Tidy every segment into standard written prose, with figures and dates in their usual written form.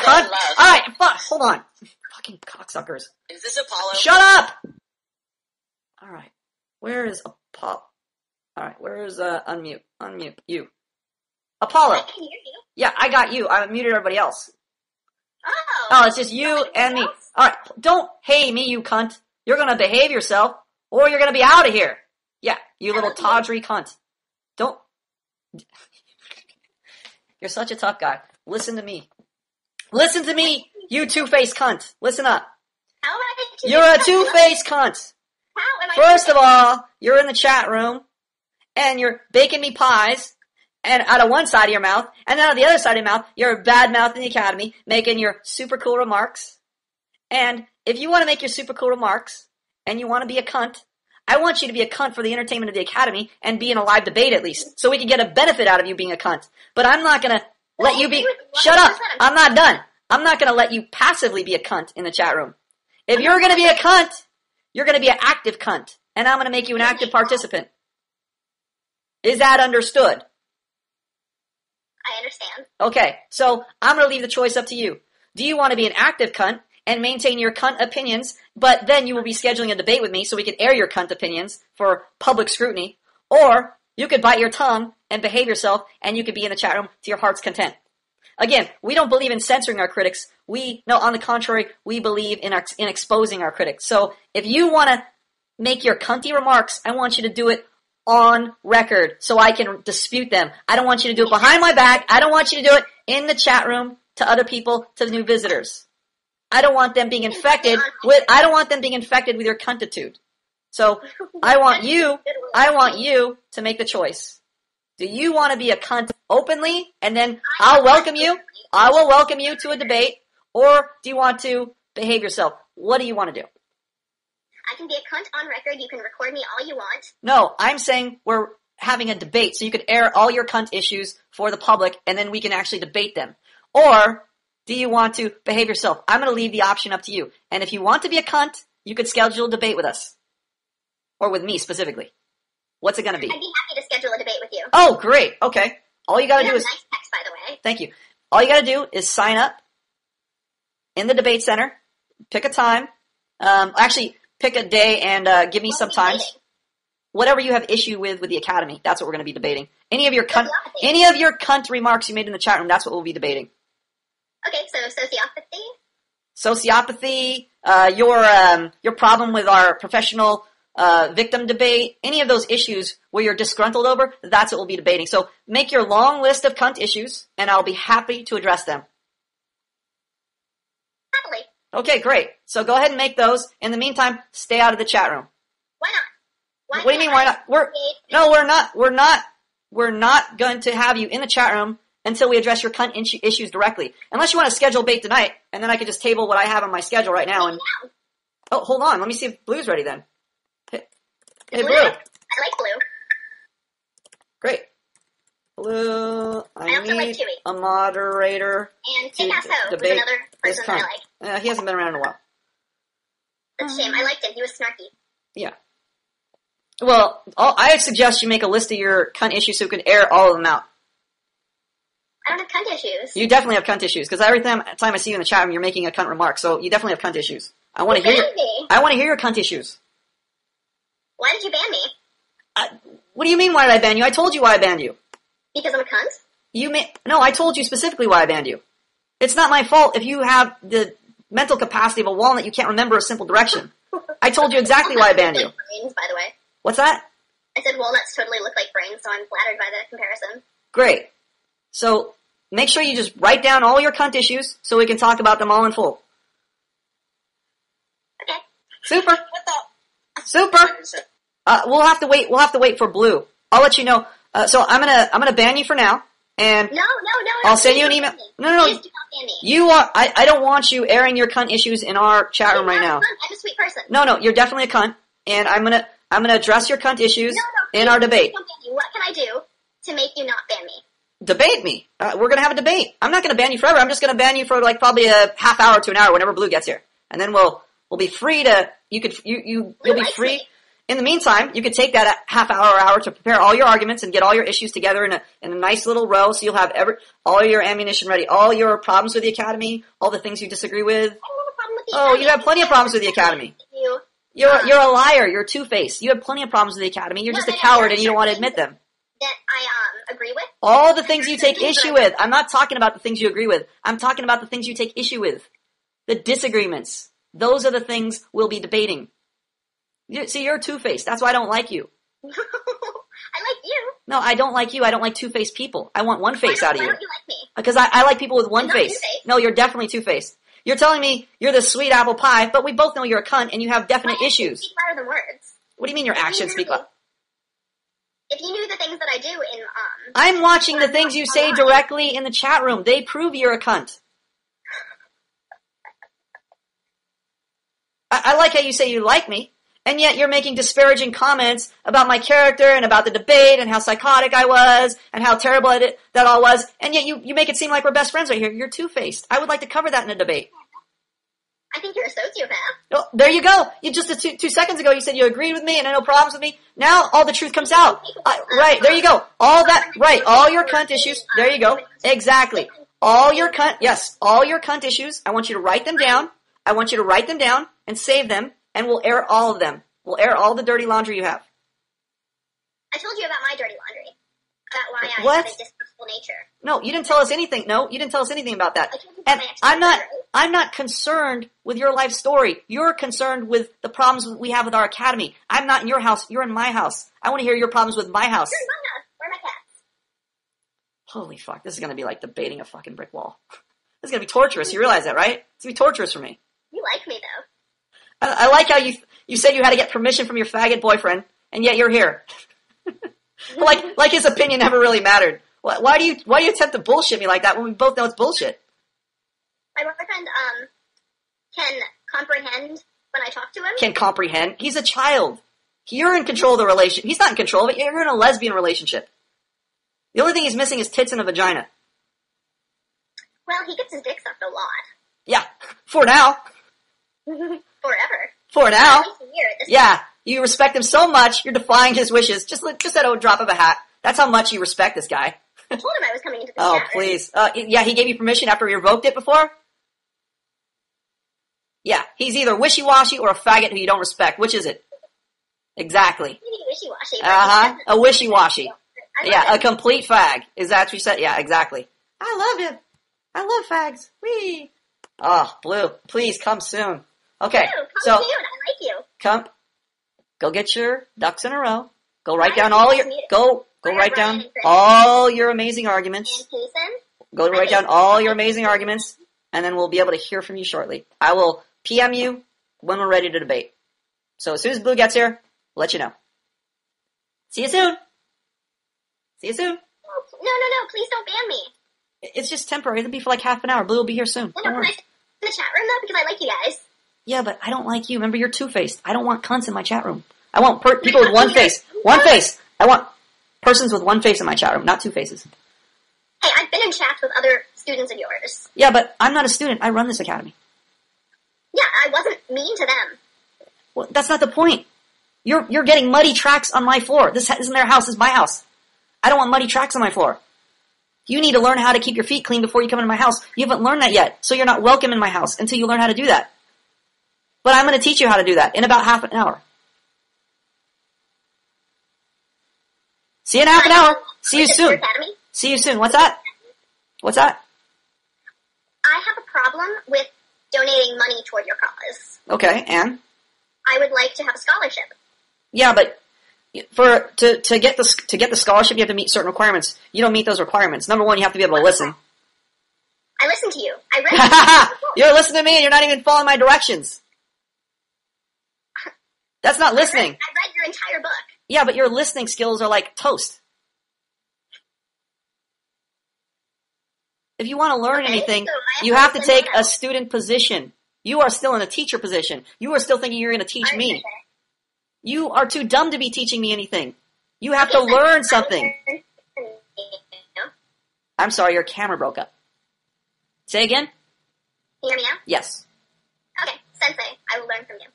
cunt. Alright, hold on. Fucking cocksuckers. Is this Apollo? Shut up! Alright. Where is Apollo? Alright, where is, unmute? Unmute. You. Apollo. I can hear you. Yeah, I got you. I muted everybody else. Oh. Oh, it's just you and me. Alright, don't hey me, you cunt. You're gonna behave yourself, or you're gonna be out of here. Yeah, you little tawdry cunt. Don't. You're such a tough guy. Listen to me. Listen to me, you two-faced cunt. Listen up. How am I two-faced? You're a two-faced cunt. How am I First of all, you're in the chat room, and you're baking me pies, and out of one side of your mouth, and then out of the other side of your mouth, you're bad-mouthing the Academy, making your super cool remarks. And if you want to make your super cool remarks, and you want to be a cunt, I want you to be a cunt for the entertainment of the Academy, and be in a live debate at least, so we can get a benefit out of you being a cunt. But I'm not gonna let you be— Shut up! I'm not done. I'm not gonna let you passively be a cunt in the chat room. If you're gonna be a cunt, you're gonna be an active cunt, and I'm gonna make you an active participant. Is that understood? I understand. Okay, so I'm gonna leave the choice up to you. Do you want to be an active cunt and maintain your cunt opinions, but then you will be scheduling a debate with me so we can air your cunt opinions for public scrutiny? Or you could bite your tongue and behave yourself, and you could be in the chat room to your heart's content. Again, we don't believe in censoring our critics. No, on the contrary, we believe in exposing our critics. So if you want to make your cunty remarks, I want you to do it on record so I can dispute them. I don't want you to do it behind my back. I don't want you to do it in the chat room to other people, to the new visitors. I don't want them being infected with your cuntitude. So I want you to make the choice. Do you want to be a cunt openly, and then I will welcome you to a debate, or do you want to behave yourself? What do you want to do? I can be a cunt on record. You can record me all you want. No, I'm saying we're having a debate, so you could air all your cunt issues for the public, and then we can actually debate them. Or do you want to behave yourself? I'm going to leave the option up to you. And if you want to be a cunt, you could schedule a debate with us. Or with me specifically. What's it going to be? I'd be happy to schedule a debate with you. Oh, great. Okay. All you got to do is— nice text, by the way. Thank you. All you got to do is sign up in the debate center, pick a time, actually pick a day and give me some times. Whatever you have issue with the Academy, that's what we're going to be debating. Any of your cunt remarks you made in the chat room, that's what we'll be debating. Okay, so sociopathy? Your problem with our professional victim debate, any of those issues where you're disgruntled over, that's what we'll be debating. So make your long list of cunt issues, and I'll be happy to address them. Happily. Okay, great. So go ahead and make those. In the meantime, stay out of the chat room. Why not? What do you mean, why not? We're not going to have you in the chat room until we address your cunt issues directly. Unless you want to schedule a debate tonight, and then I could just table what I have on my schedule right now. Oh, hold on. Let me see if Blue's ready then. Hey, Blue. I like Blue. Great. Blue, I also like need Chewy. a moderator And to Kick-Ass Ho was debate another this person that I cunt. like. He hasn't been around in a while. That's a shame. I liked him. He was snarky. Yeah. Well, I suggest you make a list of your cunt issues so we can air all of them out. I don't have cunt issues. You definitely have cunt issues, because every time I see you in the chat room, you're making a cunt remark, so you definitely have cunt issues. I want to hear your cunt issues. Why did you ban me? What do you mean, why did I ban you? I told you why I banned you. Because I'm a cunt? No, I told you specifically why I banned you. It's not my fault if you have the mental capacity of a walnut, you can't remember a simple direction. I told you exactly why I banned you. Brains, by the way. What's that? I said walnuts totally look like brains, so I'm flattered by the comparison. Great. So, make sure you just write down all your cunt issues so we can talk about them all in full. Okay. Super. What the? Super. We'll have to wait for Blue. I'll let you know. So I'm gonna ban you for now, and No. I'll send you an email. No. Please do not ban me. You are. I don't want you airing your cunt issues in our chat room right now. I'm a sweet person. No. You're definitely a cunt, and I'm gonna address your cunt issues in our debate. Don't ban me. What can I do to make you not ban me? Debate me. We're gonna have a debate. I'm not gonna ban you forever. I'm just gonna ban you for like probably a half hour to an hour whenever Blue gets here, and then we'll be free to. You'll be free. Me. in the meantime, you could take that half hour or hour to prepare all your arguments and get all your issues together in a nice little row, so you'll have all your ammunition ready, all your problems with the academy, all the things you disagree with. I don't have a problem with the Oh, you have plenty of problems with the academy. You're a liar. You're two-faced. You have plenty of problems with the academy. You're just a coward and you don't want to admit them. That I agree with. All the things you take issue with. I'm not talking about the things you agree with. I'm talking about the things you take issue with. The disagreements. Those are the things we'll be debating. See, you're two-faced. That's why I don't like you. I like you. No, I don't like you. I don't like two-faced people. I want one face out of you. Why don't you like me? Because I like people with one You're not face. two-faced. No, you're definitely two-faced. You're telling me you're the sweet apple pie, but we both know you're a cunt and you have definite My issues. actions speak louder than words. What do you mean your actions speak loud? If you knew the things that I do in I'm watching the things you say directly in the chat room. They prove you're a cunt. I like how you say you like me, and yet you're making disparaging comments about my character and about the debate and how psychotic I was and how terrible that all was, and yet you make it seem like we're best friends right here. You're two-faced. I would like to cover that in a debate. I think you're a sociopath. Oh, there you go. You just two seconds ago you said you agreed with me and had no problems with me. Now all the truth comes out. Right, there you go. All your cunt issues. There you go. Exactly. All your cunt issues. I want you to write them down. I want you to write them down and save them, and we'll air all of them. We'll air all the dirty laundry you have. I told you about my dirty laundry. About why I What? have a distrustful nature. No, you didn't tell us anything. No, you didn't tell us anything about that. I told you And my ex-husband. I'm not concerned with your life story. You're concerned with the problems we have with our academy. I'm not in your house. You're in my house. I want to hear your problems with my house. You're in my house. Where are my cats? Holy fuck, this is going to be like debating a fucking brick wall. This is going to be torturous. You realize that, right? It's going to be torturous for me. You like me, though. I like how you said you had to get permission from your faggot boyfriend, and yet you're here. like his opinion never really mattered. Why do you attempt to bullshit me like that when we both know it's bullshit? My boyfriend, can comprehend when I talk to him. Can comprehend. He's a child. You're in control of the relationship. He's not in control of it. You're in a lesbian relationship. The only thing he's missing is tits and a vagina. Well, he gets his dick sucked a lot. Yeah. For now. Forever. For now. At least a year at this Yeah. You respect him so much, you're defying his wishes. Just at a drop of a hat. That's how much you respect this guy. I told him I was coming into the Oh, chat. please. Yeah, he gave you permission after he revoked it before? Yeah, he's either wishy-washy or a faggot who you don't respect. Which is it? Exactly. Maybe wishy-washy. but Uh-huh. he A wishy-washy. I love Yeah, a him. complete fag. Is that what you said? Yeah, exactly. I love him. I love fags. Whee! Oh, Blue, please come soon. Okay, Ew, come so soon. I like you. go get your ducks in a row. Go write Why down do all you your, need it? go Why are write Brian down and Chris all your amazing arguments. And Payson? Go write down all your amazing arguments, and then we'll be able to hear from you shortly. I will PM you when we're ready to debate. So as soon as Blue gets here, we'll let you know. See you soon. See you soon. No. Please don't ban me. It's just temporary. It'll be for like half an hour. Blue will be here soon. No, Don't can worry. I sit in the chat room, though? Because I like you guys. Yeah, but I don't like you. Remember, you're two-faced. I don't want cunts in my chat room. I want people with one face. One face. I want persons with one face in my chat room, not two faces. Hey, I've been in chats with other students of yours. Yeah, but I'm not a student. I run this academy. Yeah, I wasn't mean to them. Well, that's not the point. You're getting muddy tracks on my floor. This isn't their house. It's my house. I don't want muddy tracks on my floor. You need to learn how to keep your feet clean before you come into my house. You haven't learned that yet, so you're not welcome in my house until you learn how to do that. But I'm going to teach you how to do that in about half an hour. See you in half an hour. See you soon. Academy. See you soon. What's that? What's that? I have a problem with donating money toward your cause. Okay, and? I would like to have a scholarship. Yeah, but to get the scholarship, you have to meet certain requirements. You don't meet those requirements. Number one, you have to be able to listen. I listened to you. I read you. You're listening to me and you're not even following my directions. That's not listening. I read your entire book. Yeah, but your listening skills are like toast. If you want to learn Okay, anything, so I have you to have to listen take now. a student position. You are still in a teacher position. You are still thinking you're going to teach me. Okay. You are too dumb to be teaching me anything. You have to learn something. I'm sorry, your camera broke up. Say again? Can you hear me now? Yes. Okay, Sensei, I will learn from you.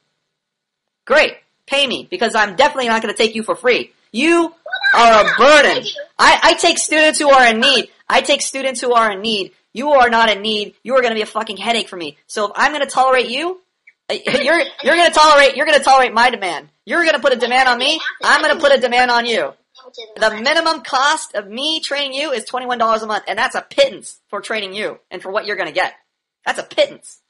Great. pay me, because I'm definitely not going to take you for free. You are a burden. I take students who are in need. You are not in need. You are going to be a fucking headache for me. So if I'm going to tolerate you, you're going to tolerate my demand. You're going to put a demand on me. I'm going to put a demand on you. The minimum cost of me training you is $21 a month, and that's a pittance for training you and for what you're going to get. That's a pittance.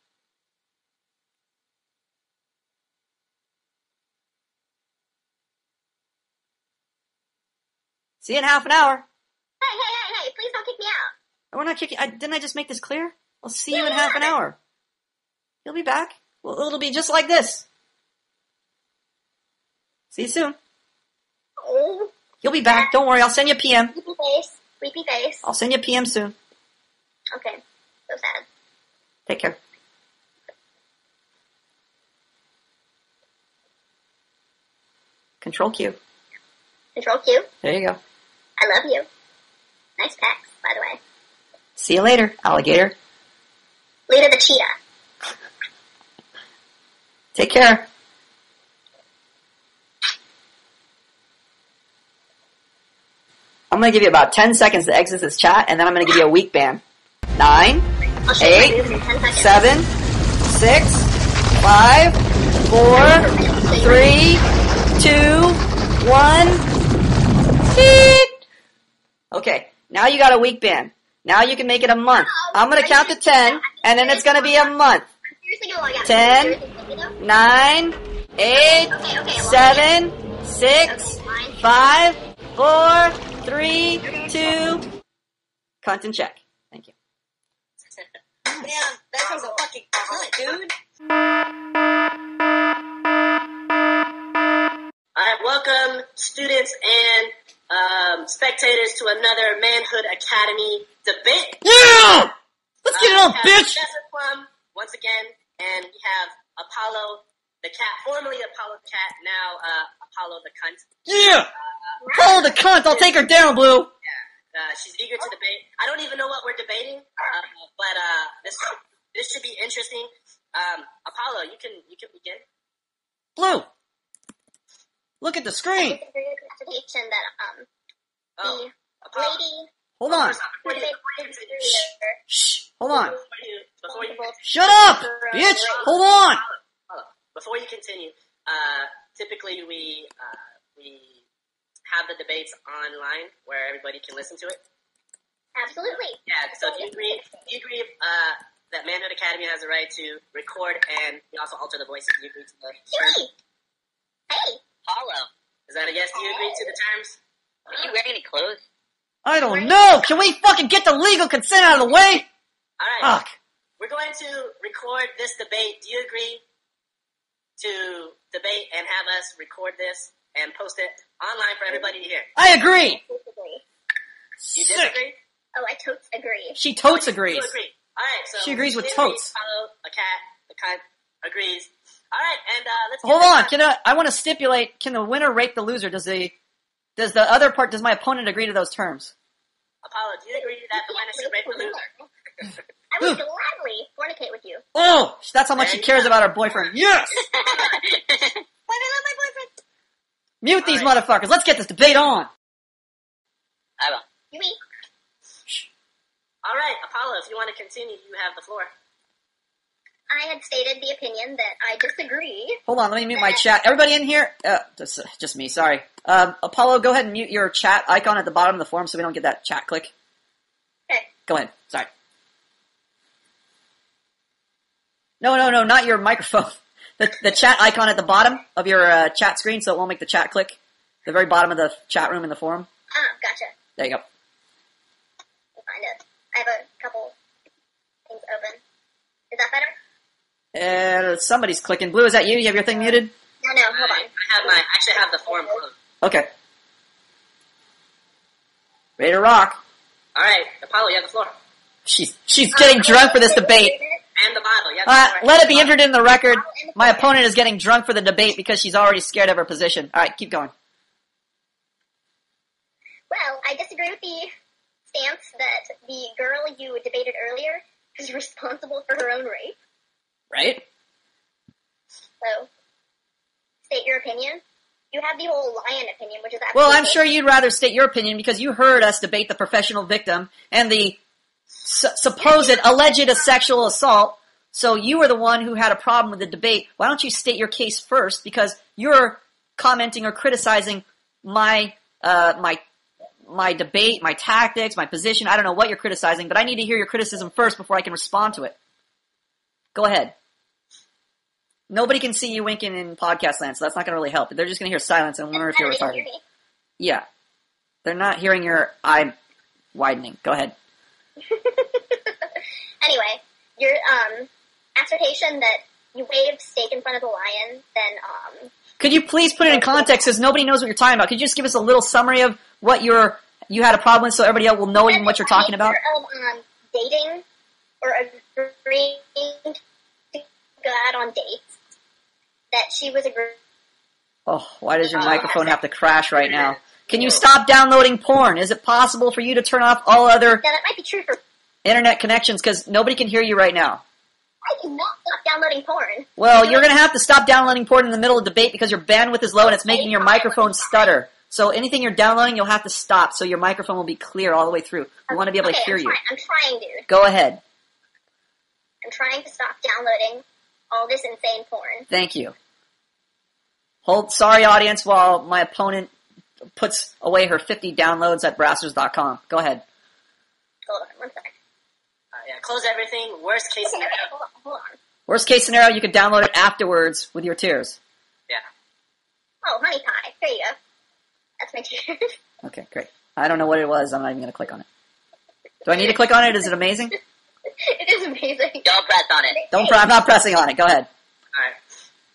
See you in half an hour. Hey, please don't kick me out. We're not kicking. Didn't I just make this clear? I'll see you in half an hour. You'll be back. Well, it'll be just like this. See you soon. Oh. You'll be back. Don't worry. I'll send you a PM. Sleepy face. I'll send you a PM soon. Okay. So sad. Take care. Control Q. Control Q. There you go. I love you. Nice packs, by the way. See you later, alligator. Later, the cheetah. Take care. I'm going to give you about 10 seconds to exit this chat, and then I'm going to give you a week ban. 9, 8, 7, 6, 5, 4, 3, 2, 1. Okay, now you got a week ban. Now you can make it a month. I'm going to count to 10, and then it's going to be a month. 10, 9, 8, 7, 6, 5, 4, 3, 2. Content check. Thank you. Man, that was a fucking cunt, dude. Alright, welcome students and spectators to another Manhood Academy debate. Yeah! Let's get it on, bitch! Professor Plum, once again, and we have Apollo the cat, formerly Apollo the cat, now Apollo the cunt. Yeah! Apollo the cunt, I'll take her down, Blue! Yeah, she's eager to debate. I don't even know what we're debating, but this should be interesting. Apollo, you can begin. Blue! Look at the screen! I disagree with the presentation that, the Apollo. lady... Hold on. Shh. Hold on. Before you Shut up, bitch! Hold on! Before you continue, typically we have the debates online where everybody can listen to it. Absolutely. Yeah. So do you agree that Manhood Academy has the right to record and we also alter the voices? Do you agree to the terms? Hey. Apollo. Is that a yes? Do you agree to the terms? Are you wearing any clothes? I don't know! Can we fucking get the legal consent out of the way? Alright. Fuck. We're going to record this debate. Do you agree to debate and have us record this and post it online for everybody to hear? I agree! Disagree. You Sick. disagree? Oh, I totes agree. She totes agrees. You agree. Alright, so She agrees with Disney, totes. Apollo, a cat, the cunt, agrees. Alright, and let's get Hold this on, I want to stipulate, can the winner rape the loser? Does my opponent agree to those terms? Apollo, do you agree that the winner should rape the loser? I would gladly fornicate with you. Oh, that's how much she cares about her boyfriend. Yes! Why do I love my boyfriend? Mute these motherfuckers. Let's get this debate on. I will. You mean? Alright, Apollo, if you want to continue, you have the floor. I had stated the opinion that I disagree. Hold on, let me mute my chat. Everybody in here? Just me, sorry. Apollo, go ahead and mute your chat icon at the bottom of the form so we don't get that chat click. Okay. Go ahead, sorry. No, not your microphone. The chat icon at the bottom of your chat screen so it won't make the chat click. The very bottom of the chat room in the forum. Gotcha. There you go. I'll find it. I have a couple things open. Is that better? Somebody's clicking. Blue, is that you? You have your thing muted? No, hold on. I actually have the form closed. Okay. Ready to rock. Alright, Apollo, you have the floor. She's getting drunk for this debate. And the Bible, you have the floor. Let it be entered in the record. My opponent is getting drunk for the debate because she's already scared of her position. Alright, keep going. Well, I disagree with the stance that the girl you debated earlier is responsible for her own rape. Right? So, state your opinion. You have the whole lion opinion, which is absolutely Well, I'm sure you'd rather state your opinion because you heard us debate the professional victim and the supposed alleged sexual assault. So you were the one who had a problem with the debate. Why don't you state your case first? Because you're commenting or criticizing my debate, my tactics, my position. I don't know what you're criticizing, but I need to hear your criticism first before I can respond to it. Go ahead. Nobody can see you winking in podcast land, so that's not going to really help. They're just going to hear silence and wonder if you're retarded. Yeah. They're not hearing your eye widening. Go ahead. Anyway, your assertion that you waved steak in front of the lion, then Could you please put it in context because nobody knows what you're talking about? Could you just give us a little summary of what you had a problem with so everybody else will know even what you're talking about? Of dating or agreeing to go out on dates. That she was agreeing. Oh, why does your microphone have to crash right now? Can you stop downloading porn? Is it possible for you to turn off all other Yeah, that might be true for... internet connections because nobody can hear you right now? I cannot stop downloading porn. Well, you're going to have to stop downloading porn in the middle of debate because your bandwidth is low and it's making your microphone stutter. So anything you're downloading, you'll have to stop so your microphone will be clear all the way through. We want to be able to hear you. I'm trying, dude. Go ahead. I'm trying to stop downloading all this insane porn. Thank you. Sorry, audience, while my opponent puts away her 50 downloads at brassers.com. Go ahead. Hold on, one sec. Yeah, close everything. Worst case scenario. Hold on. Worst case scenario, you could download it afterwards with your tears. Yeah. Oh, honey pie. There you go. That's my tears. Okay, great. I don't know what it was. I'm not even going to click on it. Do I need to click on it? Is it amazing? It is amazing. Don't press on it. I'm not pressing on it. Go ahead. Alright.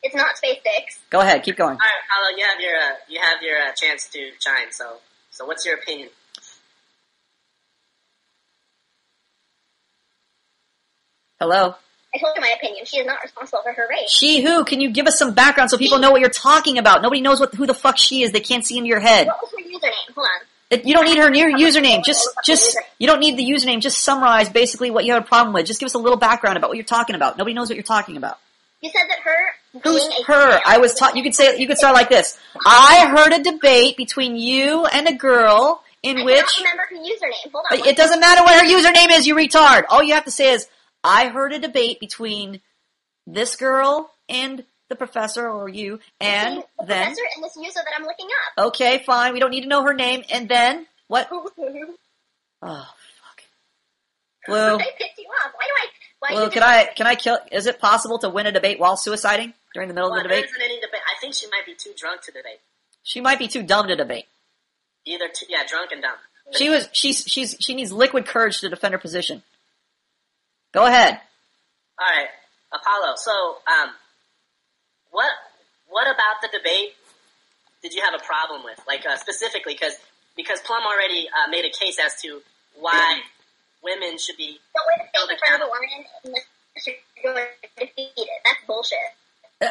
It's not Space Dicks. Go ahead. Keep going. Alright, Paolo, you have your chance to shine, so what's your opinion? Hello? I told you my opinion. She is not responsible for her rape. She who? Can you give us some background so people know what you're talking about? Nobody knows who the fuck she is. They can't see into your head. What was her username? Hold on. You don't need her username. Just you don't need the username. Just summarize basically what you have a problem with. Just give us a little background about what you're talking about. Nobody knows what you're talking about. You said that her Who's being a her? I was taught. You could start like this. I heard a debate between you and a girl in I which cannot remember her username. Hold on. it doesn't matter what her username is. You retard. All you have to say is I heard a debate between this girl and the professor or you, and the then professor and this user that I'm looking up. okay, fine. We don't need to know her name. And then what? Oh fuck, Blue. I picked you up. Why do I? Why Blue, you can I kill? Is it possible to win a debate while suiciding during the middle of the There debate? isn't any debate. I think she might be too drunk to debate. She might be too dumb to debate. Drunk and dumb. She needs liquid courage to defend her position. Go ahead. Alright, Apollo, so, what about the debate did you have a problem with? Like, specifically, because Plum already made a case as to why women should be don't wait to stay in front of the lion unless you're going to defeat it. That's bullshit.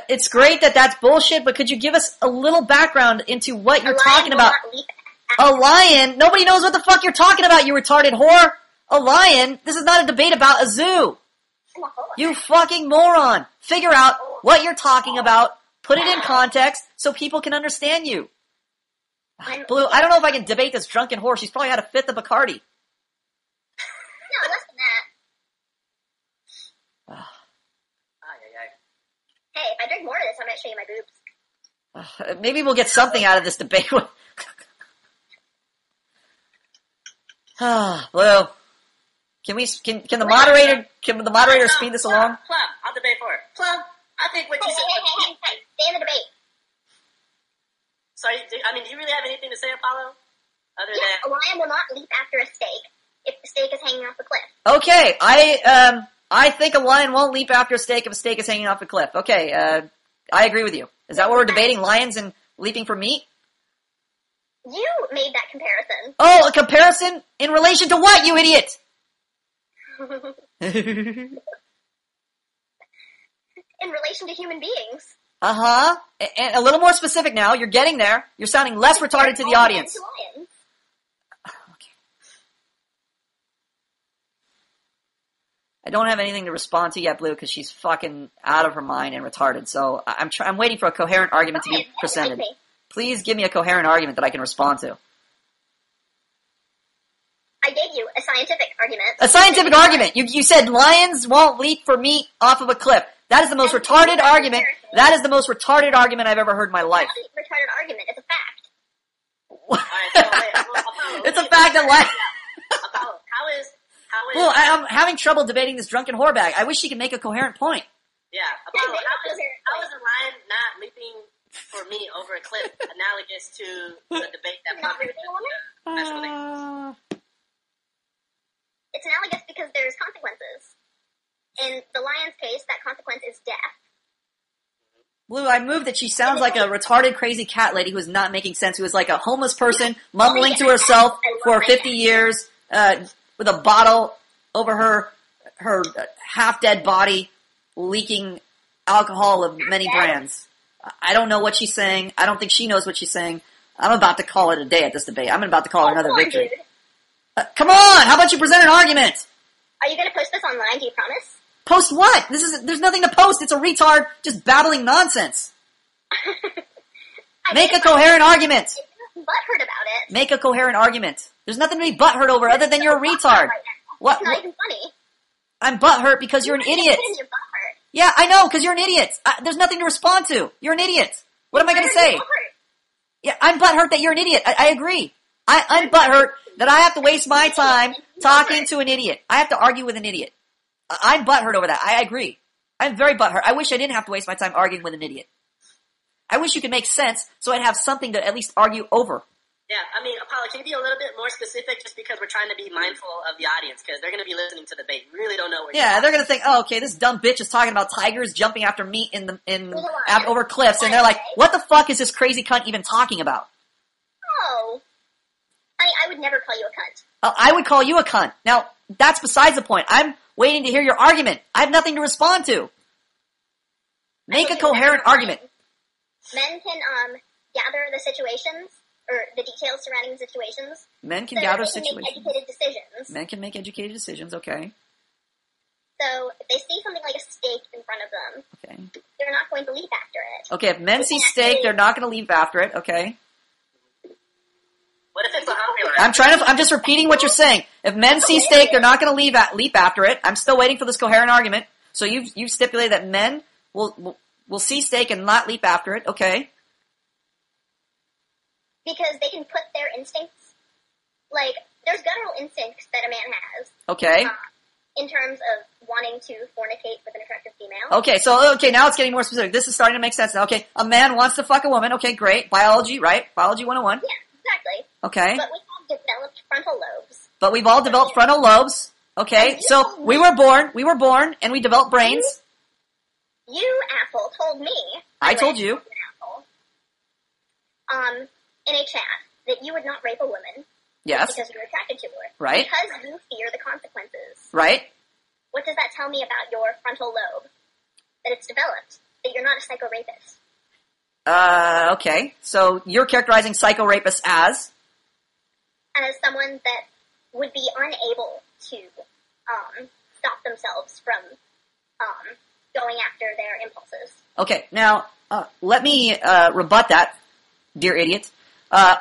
It's great that that's bullshit, but could you give us a little background into what you're talking about? A lion? Nobody knows what the fuck you're talking about, you retarded whore! A lion? This is not a debate about a zoo! You fucking moron! Figure out what you're talking about, put it in context, so people can understand you. Blue, I don't know if I can debate this drunken whore. She's probably had a fifth of Bacardi. No, less than that. Hey, if I drink more of this, I might show you my boobs. Maybe we'll get something out of this debate. Blue, can the moderator speed this along? Plum, I'll debate for it. Plum, I think what you said. Hey, stay in the debate. Sorry, do you really have anything to say, Apollo? Other Yeah, than a lion will not leap after a steak if the steak is hanging off the cliff. Okay, I think a lion won't leap after a steak if a steak is hanging off a cliff. Okay, I agree with you. Is that what we're debating? Lions and leaping for meat? You made that comparison. Oh, a comparison? In relation to what, you idiot? In relation to human beings. Uh-huh. And a little more specific now. You're getting there. You're sounding less retarded to the audience. Lions. I don't have anything to respond to yet, Blue, because she's fucking out of her mind and retarded. So I'm waiting for a coherent argument to be presented. Please give me a coherent argument that I can respond to. I gave you a scientific argument. A scientific argument. You said lions won't leap for meat off of a cliff. That is the most retarded argument. That is the most retarded argument I've ever heard in my life. It's not a retarded argument. It's a fact. It's a fact that lions... Apollo, how is... Well, I'm having trouble debating this drunken whore bag. I wish she could make a coherent point. Yeah, Apollo, how is a lion not leaping for me over a cliff analogous to the debate that Not raping a woman? It's analogous because there's consequences. In the lion's case, that consequence is death. Blue, I moved that she sounds like a retarded, crazy cat lady who is not making sense, who is like a homeless person mumbling to herself for 50 years, with a bottle over her half-dead body, leaking alcohol of many brands. I don't know what she's saying. I don't think she knows what she's saying. I'm about to call it a day at this debate. I'm about to call her another victory. Come on! How about you present an argument? Are you going to post this online, do you promise? Post what? There's nothing to post. It's a retard just babbling nonsense. Make a coherent argument. Butthurt about it. Make a coherent argument. There's nothing to be butthurt over other than you're a retard. What? It's not even funny. I'm butthurt because you're an idiot. You're butthurt. Yeah, I know, because you're an idiot. There's nothing to respond to. You're an idiot. What am I going to say? Yeah, I'm butthurt that you're an idiot. I agree. I'm butthurt that I have to waste my time talking to an idiot. I have to argue with an idiot. I'm butthurt over that. I agree. I'm very butthurt. I wish I didn't have to waste my time arguing with an idiot. I wish you could make sense so I'd have something to at least argue over. Yeah, I mean, Apollo, can you be a little bit more specific just because we're trying to be mindful of the audience because they're going to be listening to the debate. We really don't know what they're going to think, oh, okay, this dumb bitch is talking about tigers jumping after meat over cliffs, and they're like, what the fuck is this crazy cunt even talking about? Oh. I would never call you a cunt. I would call you a cunt. Now, that's besides the point. I'm waiting to hear your argument. I have nothing to respond to. Make a coherent argument. Men can gather the situations or the details surrounding the situations. Men can gather situations. Make educated decisions. Men can make educated decisions. Okay. So if they see something like a steak in front of them, okay, they're not going to leap after it. Okay, if men see steak, they're not going to leap after it. Okay. What if it's a hungry one? I'm just repeating what you're saying. If men see steak, they're not going to leap after it. I'm still waiting for this coherent argument. So you've stipulated that men will see steak and not leap after it. Okay. Because they can put their instincts, like, there's guttural instincts that a man has. Okay. In terms of wanting to fornicate with an attractive female. Okay, now it's getting more specific. This is starting to make sense now. Okay, a man wants to fuck a woman. Okay, great. Biology, right? Biology 101. Yeah, exactly. Okay. But we have developed frontal lobes. But we've all developed frontal lobes. Okay, so we were born, and we developed brains. You asshole told me. I told you. In a chat, that you would not rape a woman. Yes. Because you're attracted to her. Right. Because you fear the consequences. Right. What does that tell me about your frontal lobe? That it's developed. That you're not a psycho-rapist. Okay. So you're characterizing psycho-rapists as? As someone that would be unable to stop themselves from going after their impulses. Okay. Now, let me rebut that, dear idiot.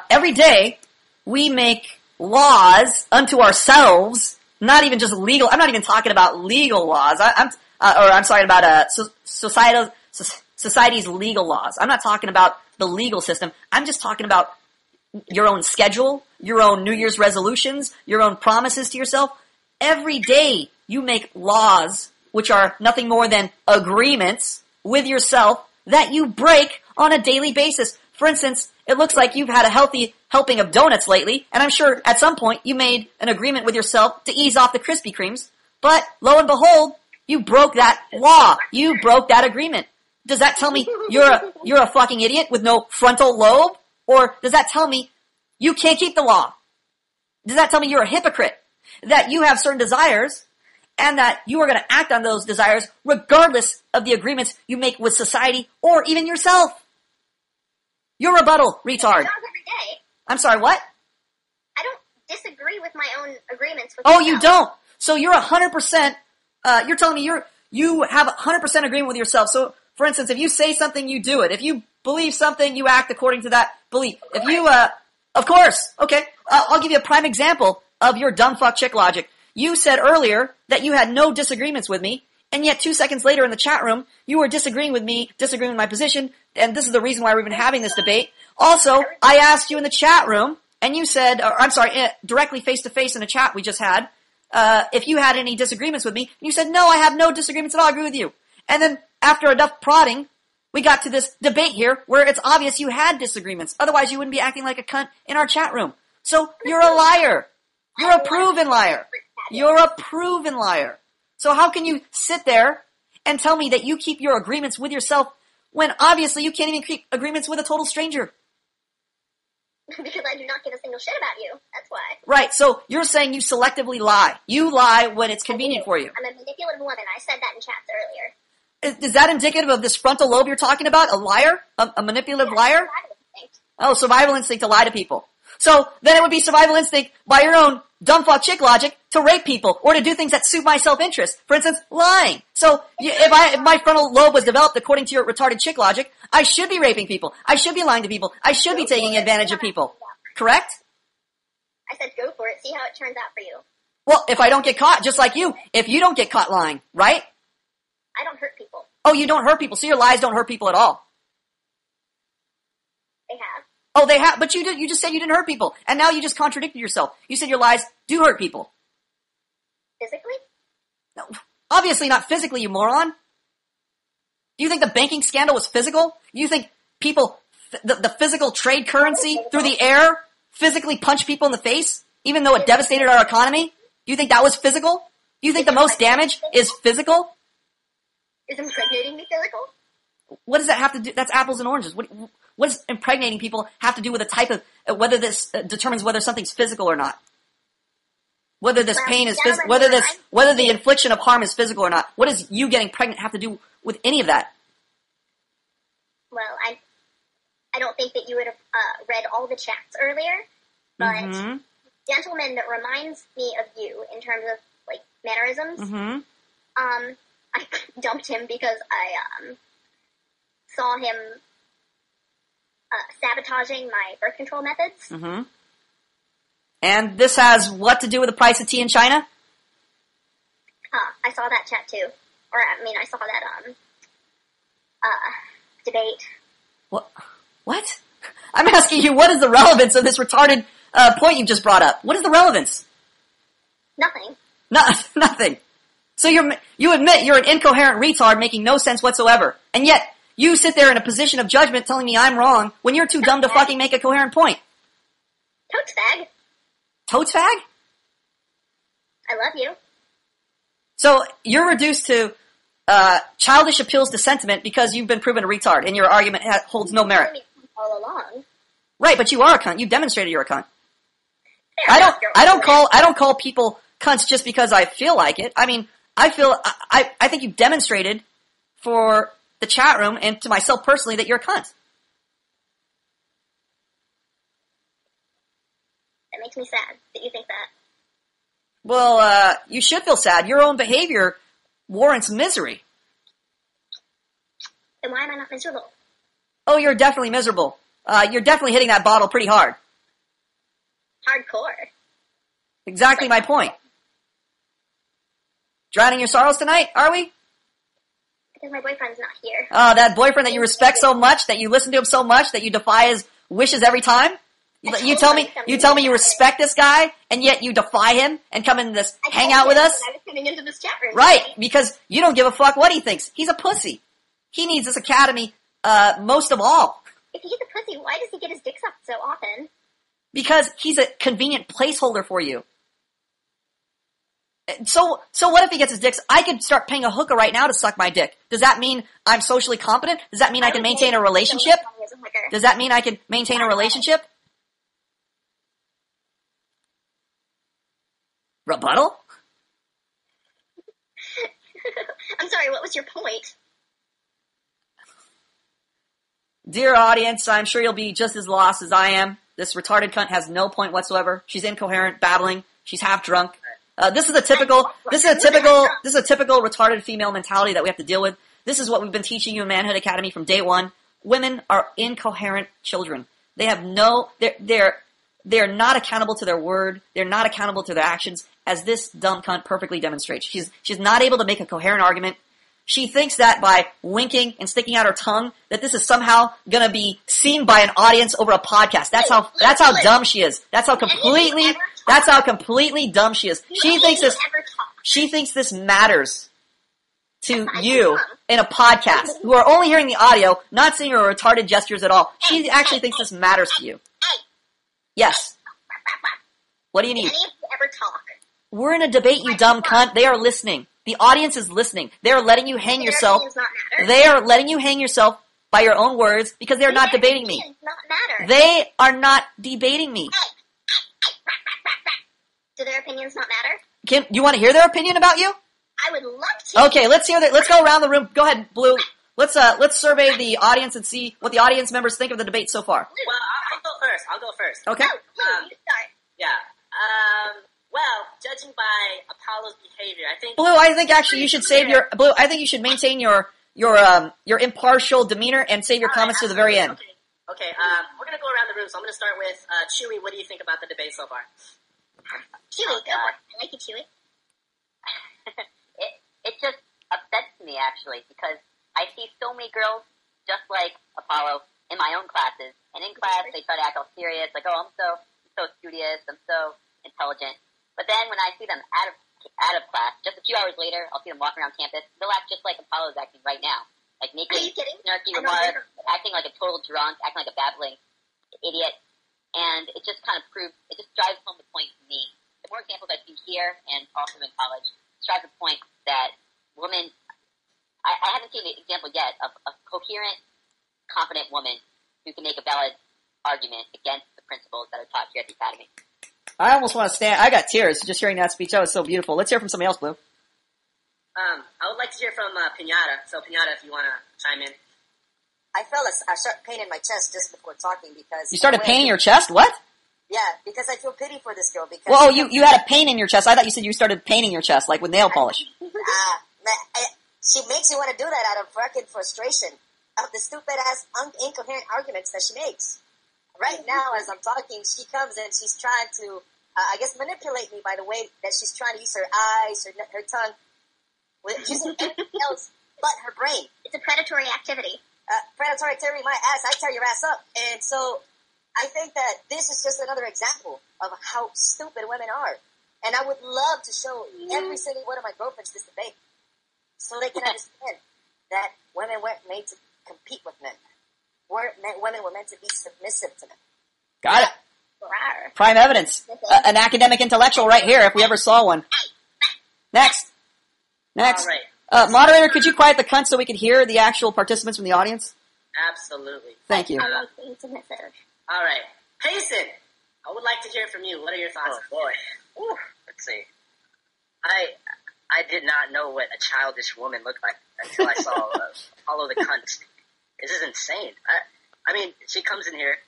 Every day, we make laws unto ourselves, not even just legal. I'm not even talking about legal laws. I'm talking about society's legal laws. I'm not talking about the legal system. I'm just talking about your own schedule, your own New Year's resolutions, your own promises to yourself. Every day, you make laws which are nothing more than agreements with yourself that you break on a daily basis. For instance, it looks like you've had a healthy helping of donuts lately, and I'm sure at some point you made an agreement with yourself to ease off the Krispy Kremes, but lo and behold, you broke that law. You broke that agreement. Does that tell me you're a fucking idiot with no frontal lobe? Or does that tell me you can't keep the law? Does that tell me you're a hypocrite? That you have certain desires, and that you are going to act on those desires regardless of the agreements you make with society or even yourself? Your rebuttal, retard. Every day. I'm sorry, what? I don't disagree with my own agreements with Oh, myself. you don't? So you're 100% You're telling me you have 100% agreement with yourself. So, for instance, if you say something, you do it. If you believe something, you act according to that belief. If you, of course, okay, I'll give you a prime example of your dumb fuck chick logic. You said earlier that you had no disagreements with me, and yet 2 seconds later in the chat room, you were disagreeing with me, disagreeing with my position, and this is the reason why we've been having this debate. Also, I asked you in the chat room, and you said, or, I'm sorry, directly face-to-face in a chat we just had, if you had any disagreements with me, and you said, no, I have no disagreements at all, I agree with you. And then, after enough prodding, we got to this debate here where it's obvious you had disagreements. Otherwise, you wouldn't be acting like a cunt in our chat room. So, you're a liar. You're a proven liar. You're a proven liar. So how can you sit there and tell me that you keep your agreements with yourself when obviously you can't even keep agreements with a total stranger? Because I do not give a single shit about you. That's why. Right, so you're saying you selectively lie. You lie when it's convenient for you. I'm a manipulative woman. I said that in chats earlier. Is that indicative of this frontal lobe you're talking about? A liar? A manipulative liar? Survival instinct. Oh, survival instinct to lie to people. So then it would be survival instinct by your own dumb fuck chick logic to rape people or to do things that suit my self-interest. For instance, lying. So if my frontal lobe was developed according to your retarded chick logic, I should be raping people. I should be lying to people. I should be taking advantage of people. Correct? I said go for it. See how it turns out for you. Well, if I don't get caught, just like you, if you don't get caught lying, right? I don't hurt people. Oh, you don't hurt people. So your lies don't hurt people at all. They have. Oh, they have, but you just said you didn't hurt people. And now you just contradicted yourself. You said your lies do hurt people. Physically? No, obviously not physically, you moron. Do you think the banking scandal was physical? Do you think people, the physical trade currency through the air physically punched people in the face, even though it devastated our economy? Do you think that was physical? Do you think the most damage is physical? Is impregnating me physical? What does that have to do? That's apples and oranges. What does impregnating people have to do with a type of, whether this determines whether something's physical or not? Whether this pain is physical, whether the infliction of harm is physical or not. What does you getting pregnant have to do with any of that? Well, I don't think that you would have read all the chats earlier, but gentleman that reminds me of you in terms of like mannerisms. I dumped him because I saw him sabotaging my birth control methods. And this has what to do with the price of tea in China? I saw that chat too. Or, I mean, I saw that, debate. What? I'm asking you, what is the relevance of this retarded, point you just brought up? What is the relevance? Nothing. Nothing. So you admit you're an incoherent retard making no sense whatsoever. And yet, you sit there in a position of judgment telling me I'm wrong when you're too dumb to fucking make a coherent point. Totes fag. Totes fag? I love you. So, you're reduced to, childish appeals to sentiment because you've been proven a retard and your argument holds no merit. All along. Right, but you are a cunt. You demonstrated you're a cunt. I don't call people cunts just because I feel like it. I mean, I think you demonstrated for the chat room and to myself personally that you're a cunt. That makes me sad that you think that. Well, you should feel sad. Your own behavior warrants misery. Then why am I not miserable? Oh, you're definitely miserable. You're definitely hitting that bottle pretty hard. Hardcore. Exactly my point. Drowning your sorrows tonight, are we? Because my boyfriend's not here. Oh, that boyfriend that you respect so much, that you listen to him so much, that you defy his wishes every time? You tell me you respect this guy, and yet you defy him and come in this hangout with us? I was coming into this chat room. Right, because you don't give a fuck what he thinks. He's a pussy. He needs this academy, most of all. If he's a pussy, why does he get his dick sucked so often? Because he's a convenient placeholder for you. So what if he gets his dicks? I could start paying a hooker right now to suck my dick. Does that mean I'm socially competent? Does that mean I can maintain a relationship? Does that mean I can maintain a relationship? Rebuttal? I'm sorry, what was your point? Dear audience, I'm sure you'll be just as lost as I am. This retarded cunt has no point whatsoever. She's incoherent, babbling. She's half drunk. This is a typical retarded female mentality that we have to deal with. This is what we've been teaching you in Manhood Academy from day one. Women are incoherent children. They have they're not accountable to their word. They're not accountable to their actions, as this dumb cunt perfectly demonstrates. She's not able to make a coherent argument. She thinks that by winking and sticking out her tongue, that this is somehow gonna be seen by an audience over a podcast. That's how dumb she is. That's how completely dumb she is. She thinks this matters to you in a podcast, who are only hearing the audio, not seeing her retarded gestures at all. She actually thinks this matters to you. Yes. What do you need? Any of you ever talk? We're in a debate, you dumb cunt. They are listening. The audience is listening. They are letting you hang yourself. They are letting you hang yourself by your own words because they are not debating me. They are not debating me. Do their opinions not matter? Kim, you want to hear their opinion about you? I would love to. Okay, let's hear that. Let's go around the room. Go ahead, Blue. Let's survey the audience and see what the audience members think of the debate so far. Well, I'll go first. Okay. No, Blue, you start. Yeah. Well, judging by Apollo's behavior, I think... Blue, I think actually you should save your... Blue, I think you should maintain your impartial demeanor and save your comments to the very end. Okay, we're going to go around the room, so I'm going to start with Chewy. What do you think about the debate so far? Chewy, go for it. I like you, Chewy. It just upsets me, actually, because I see so many girls just like Apollo in my own classes, and in class they try to act all serious, like, oh, I'm so studious, I'm so intelligent. But then when I see them out of class, just a few hours later, I'll see them walking around campus. They'll act just like Apollo's acting right now, like making snarky remarks, acting like a total drunk, acting like a babbling idiot, and it just kind of drives home the point to me. The more examples I see here and also in college, it drives the point that women. I haven't seen the example yet of a coherent, confident woman who can make a valid argument against the principles that are taught here at the academy. I almost want to stand. I got tears just hearing that speech. That was so beautiful. Let's hear from somebody else, Blue. I would like to hear from Pinata. So Pinata, if you want to chime in. I felt a sharp pain in my chest just before talking because... You started painting your chest? What? Yeah, because I feel pity for this girl. Because well, you had a pain in your chest. I thought you said you started painting your chest, like with nail polish. She makes you want to do that out of fucking frustration of the stupid-ass, incoherent arguments that she makes. Right now, as I'm talking, she comes and she's trying to, manipulate me by the way that she's trying to use her eyes, her tongue, using anything else but her brain. It's a predatory activity. Predatory activity, my ass, I tear your ass up. And so, I think that this is just another example of how stupid women are. And I would love to show every single one of my girlfriends this debate. So they can understand that women weren't made to compete with men. Women were meant to be submissive to men. Got it. Rawr. Prime evidence. An academic intellectual right here, if we ever saw one. Next. All right. Moderator, could you quiet the cunt so we could hear the actual participants from the audience? Absolutely. Thank you. I like being submissive. All right. Payson, I would like to hear from you. What are your thoughts? Oh, boy. Ooh, let's see. I did not know what a childish woman looked like until I saw Follow the Cunt. This is insane. I mean, she comes in here,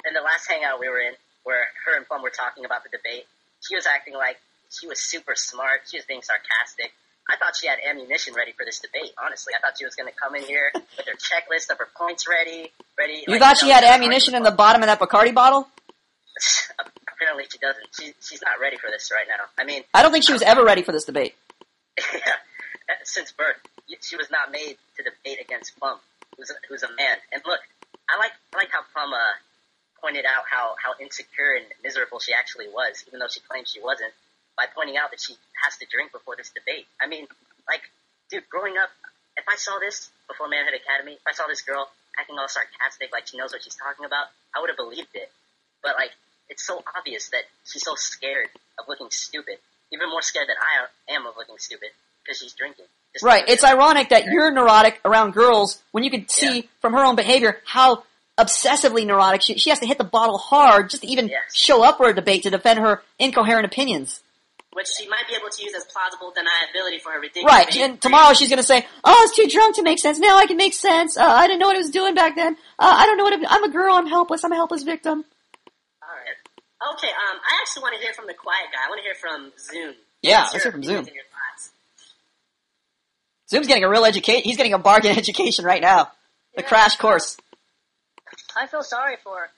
and the last hangout we were in, where her and Plum were talking about the debate, she was acting like she was super smart. She was being sarcastic. I thought she had ammunition ready for this debate, honestly. I thought she was going to come in here with her checklist of her points ready. You thought she had ammunition in the bottom of that Bacardi bottle? Apparently she doesn't. She's not ready for this right now. I mean... I don't think she was ever ready for this debate. Yeah, since birth. She was not made to debate against Plum, who's a man. And look, I like how Plum pointed out how insecure and miserable she actually was, even though she claimed she wasn't, by pointing out that she has to drink before this debate. I mean, like, dude, growing up, if I saw this before Manhood Academy, if I saw this girl acting all sarcastic like she knows what she's talking about, I would have believed it. But, like, it's so obvious that she's so scared of looking stupid. Even more scared than I am of looking stupid, because she's drinking. Right. It's ironic that you're neurotic around girls when you can see from her own behavior how obsessively neurotic she has to hit the bottle hard just to even show up for a debate to defend her incoherent opinions. Which she might be able to use as plausible deniability for her ridiculous... Right, and tomorrow she's going to say, oh, I was too drunk to make sense. Now I can make sense. I didn't know what I was doing back then. I don't know I'm a girl. I'm helpless. I'm a helpless victim. All right. Okay, I actually want to hear from the quiet guy. I want to hear from Zune. Yeah, What's let's your hear from opinion Zoom. and your thoughts? Zoom's getting a real education. He's getting a bargain education right now. The crash course. I feel sorry for her.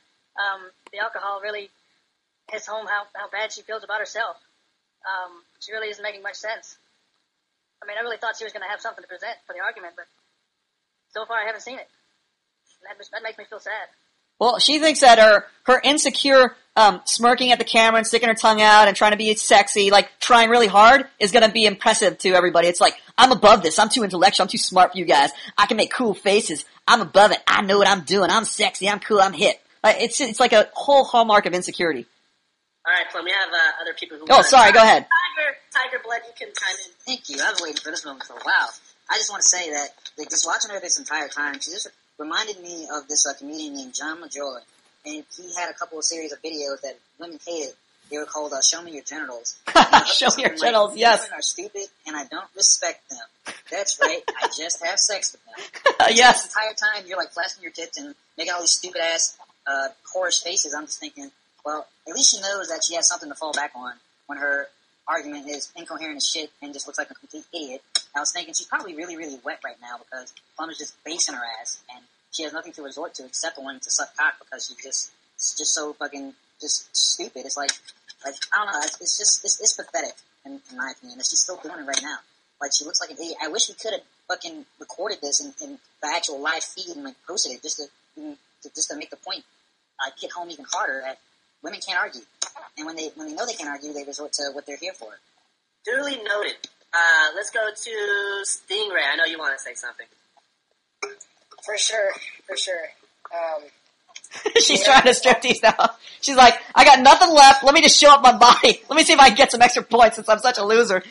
The alcohol really hits home how bad she feels about herself. She really isn't making much sense. I mean, I really thought she was going to have something to present for the argument, but so far I haven't seen it. That makes me feel sad. Well, she thinks that her insecure smirking at the camera and sticking her tongue out and trying to be sexy, like trying really hard, is going to be impressive to everybody. It's like, I'm above this. I'm too intellectual. I'm too smart for you guys. I can make cool faces. I'm above it. I know what I'm doing. I'm sexy. I'm cool. I'm hip. It's like a whole hallmark of insecurity. All right, Plum, we have other people who. Oh, sorry. Go ahead. Tiger Blood, you can chime in. Thank you. I was waiting for this moment for a while. I just want to say that, like, just watching her this entire time, she just reminded me of this comedian named John Majola. And he had a couple of series of videos that women hated. They were called Show Me Your Genitals. Show me your genitals, yes. Women are stupid, and I don't respect them. That's right. I just have sex with them. Yes. The entire time, you're, like, flashing your tits and making all these stupid-ass, coarse faces. I'm just thinking, well, at least she knows that she has something to fall back on when her argument is incoherent as shit and just looks like a complete idiot. I was thinking she's probably really, really wet right now because Plum is just basing her ass, and she has nothing to resort to except wanting to suck cock because she's just so fucking just stupid. It's like I don't know. It's pathetic in my opinion. That she's still doing it right now. Like, she looks like an idiot. I wish we could have fucking recorded this in the actual live feed and, like, posted it just to make the point hit home even harder that women can't argue, and when they know they can't argue, they resort to what they're here for. Duly noted. Let's go to Stingray. I know you want to say something. For sure. She's trying to strip these now. She's like, I got nothing left. Let me just show up my body. Let me see if I can get some extra points since I'm such a loser.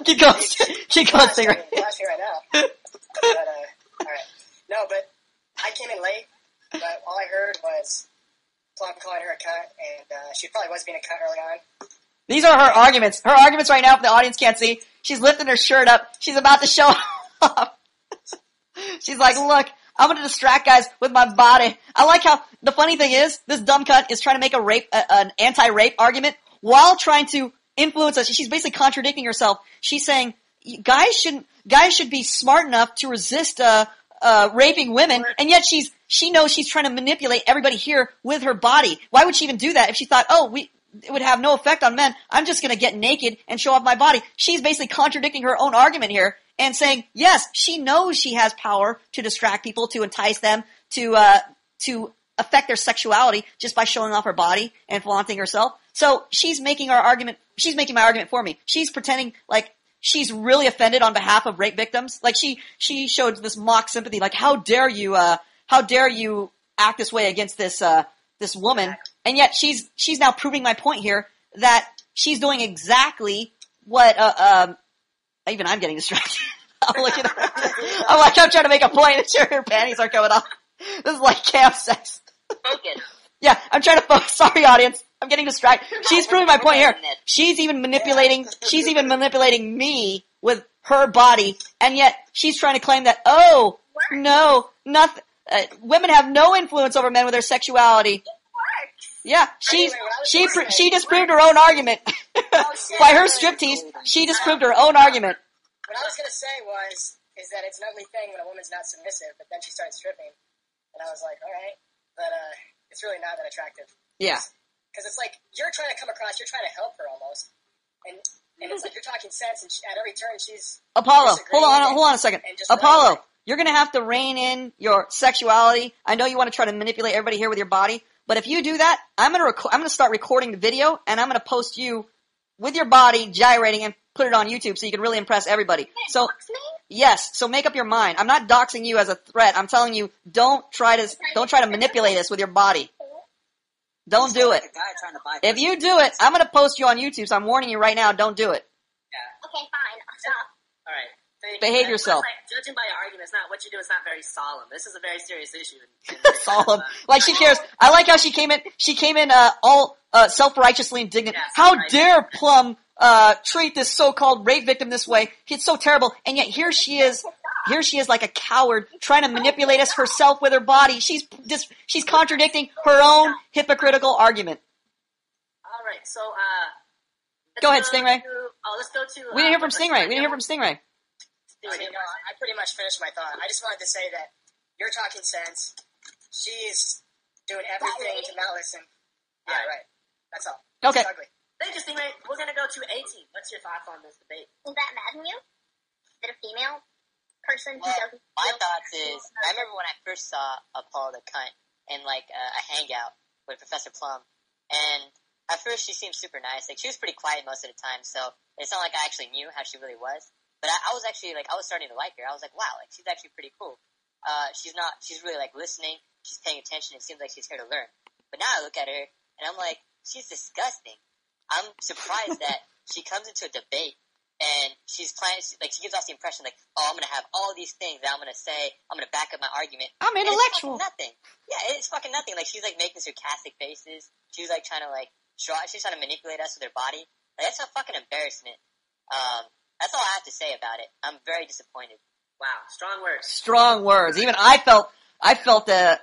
Keep going, Stingray. Flash me right now. But, alright. No, but I came in late, but all I heard was Plum calling her a cunt, and she probably was being a cunt early on. These are her arguments. Her arguments right now, if the audience can't see, she's lifting her shirt up. She's about to show off. She's like, look, I'm going to distract guys with my body. I like how, the funny thing is, this dumb cunt is trying to make an anti-rape argument while trying to influence us. She's basically contradicting herself. She's saying, guys should be smart enough to resist, raping women, and yet she knows she's trying to manipulate everybody here with her body. Why would she even do that if she thought, it would have no effect on men? I'm just going to get naked and show off my body. She's basically contradicting her own argument here and saying, yes, she knows she has power to distract people, to entice them, to affect their sexuality just by showing off her body and flaunting herself. So she's making my argument for me. She's pretending like she's really offended on behalf of rape victims. Like she showed this mock sympathy, like, how dare you act this way against this woman? And yet she's now proving my point here that she's doing exactly what even I'm getting distracted. I'm looking at her. I'm trying to make a point and her panties are coming off. This is like camp sex. Focus. Yeah, I'm trying to focus. Sorry, audience. I'm getting distracted. She's proving my point here. She's even manipulating me with her body, and yet she's trying to claim that, no, nothing. Women have no influence over men with their sexuality. Yeah, she disproved her own argument. By her striptease, she disproved her own argument. What I was going to say is that it's an ugly thing when a woman's not submissive, but then she starts stripping. And I was like, all right, but it's really not that attractive. Yeah. Because it's like, you're trying to come across, you're trying to help her almost. And it's like you're talking sense, and at every turn she's... Apollo, hold on a second. Apollo, you're going to have to rein in your sexuality. I know you want to try to manipulate everybody here with your body, but if you do that, I'm going to start recording the video, and I'm going to post you with your body gyrating and put it on YouTube so you can really impress everybody. So, yes, so make up your mind. I'm not doxing you as a threat. I'm telling you, don't try to manipulate us with your body. Don't do it. If you do it, I'm going to post you on YouTube, so I'm warning you right now, don't do it. Yeah. Okay, fine. I'll stop. All right. Behave yourself. Judging by your arguments, what you do is not very solemn. This is a very serious issue. Solemn. Like she cares. I like how she came in all self-righteously indignant. Yes, How right. dare Plum treat this so-called rape victim this way? It's so terrible. And yet here she is like a coward trying to manipulate us herself with her body. She's contradicting her own hypocritical argument. All right. So go ahead, Stingray. let's go to. We didn't hear from Stingray. I pretty much finished my thought. I just wanted to say that you're talking sense. She's doing everything to not listen. Yeah, right. That's all. Okay. It's ugly. Thank you, Stingray. We're gonna go to 18. What's your thoughts on this debate? Does that madden you? That a female person who Well, doesn't my feel thoughts is, I remember when I first saw Paula the Cunt in like a hangout with Professor Plum, and at first she seemed super nice. Like she was pretty quiet most of the time, so it's not like I actually knew how she really was. But I was actually like, I was starting to like her. I was like, wow, like she's actually pretty cool. She's really like listening. She's paying attention. It seems like she's here to learn. But now I look at her and I'm like, she's disgusting. I'm surprised that she comes into a debate and she's planning, like she gives off the impression like, oh, I'm gonna have all these things that I'm gonna say. I'm gonna back up my argument. I'm And intellectual. it's fucking nothing. Yeah, it's fucking nothing. Like she's like making sarcastic faces. She's like trying to like she's trying to manipulate us with her body. Like that's a fucking embarrassment. That's all I have to say about it. I'm very disappointed. Wow, strong words. Strong words. Even I felt a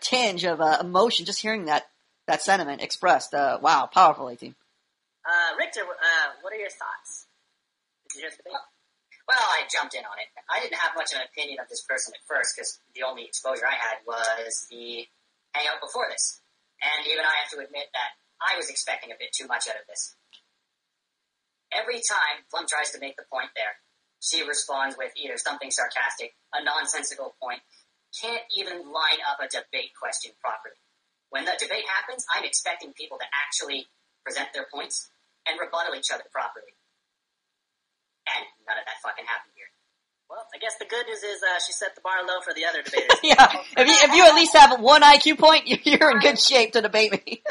tinge of emotion just hearing that sentiment expressed. Wow, powerful, 18. Richter, what are your thoughts? Did you hear the debate? Well, I jumped in on it. I didn't have much of an opinion of this person at first because the only exposure I had was the hangout before this. And even I have to admit that I was expecting a bit too much out of this. Every time Plum tries to make the point there, she responds with either something sarcastic, a nonsensical point, can't even line up a debate question properly. When the debate happens, I'm expecting people to actually present their points and rebuttal each other properly. And none of that fucking happened here. Well, I guess the good news is she set the bar low for the other debaters. Yeah, if you at least have one IQ point, you're in good shape to debate me.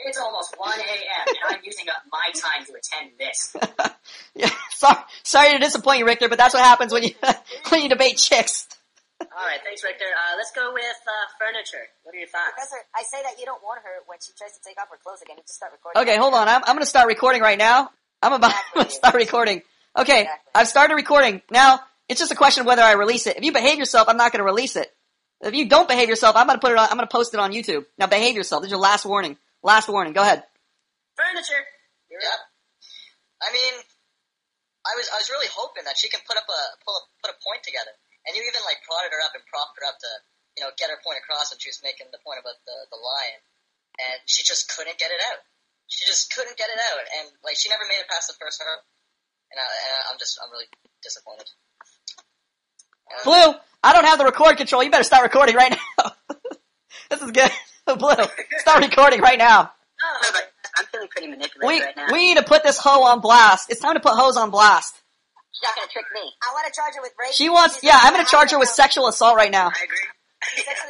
It's almost 1 a.m., and I'm using up my time to attend this. Yeah, sorry to disappoint you, Richter, but that's what happens when you debate chicks. All right, thanks, Richter. Let's go with furniture. What are your thoughts? Professor, I say that you don't want her when she tries to take off her clothes again. You just start recording. Okay, hold on. I'm going to start recording right now. I'm about to start recording. Okay, I've started recording. Now, it's just a question of whether I release it. If you behave yourself, I'm not going to release it. If you don't behave yourself, I'm going to post it on YouTube. Now, behave yourself. This is your last warning. Last warning. Go ahead. Furniture. Yeah. I mean, I was really hoping that she can put a point together. And you even like prodded her up and propped her up to, get her point across when she was making the point about the lion. And she just couldn't get it out. She just couldn't get it out. And like she never made it past the first hurdle. And I'm really disappointed. Blue, I don't have the record control. You better start recording right now. This is good. Blue, start recording right now. No, but I'm feeling pretty manipulated right now. We need to put this hoe on blast. It's time to put hoes on blast. She's not gonna trick me. I want to charge her with rape. She wants, I'm going to charge her with sexual assault right now. I agree.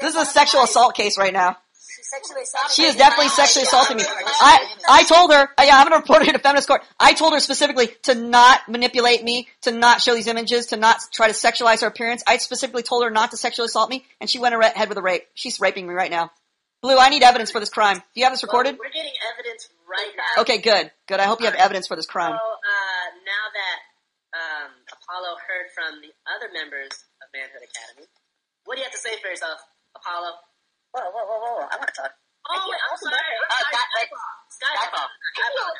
This is a sexual assault case right now. She sexually assaulted She me. is definitely sexually assaulting me. I told her, I'm going to report her to feminist court. I told her specifically to not manipulate me, to not show these images, to not try to sexualize her appearance. I specifically told her not to sexually assault me, and she went ahead with a rape. She's raping me right now. Blue, I need evidence for this crime. Do you have this recorded? We're getting evidence right now. Okay, good. Good. I hope you have evidence for this crime. So, now that Apollo heard from the other members of Manhood Academy, what do you have to say for yourself, Apollo? Whoa. I want to talk. Oh, wait, I'm sorry. Skyfall.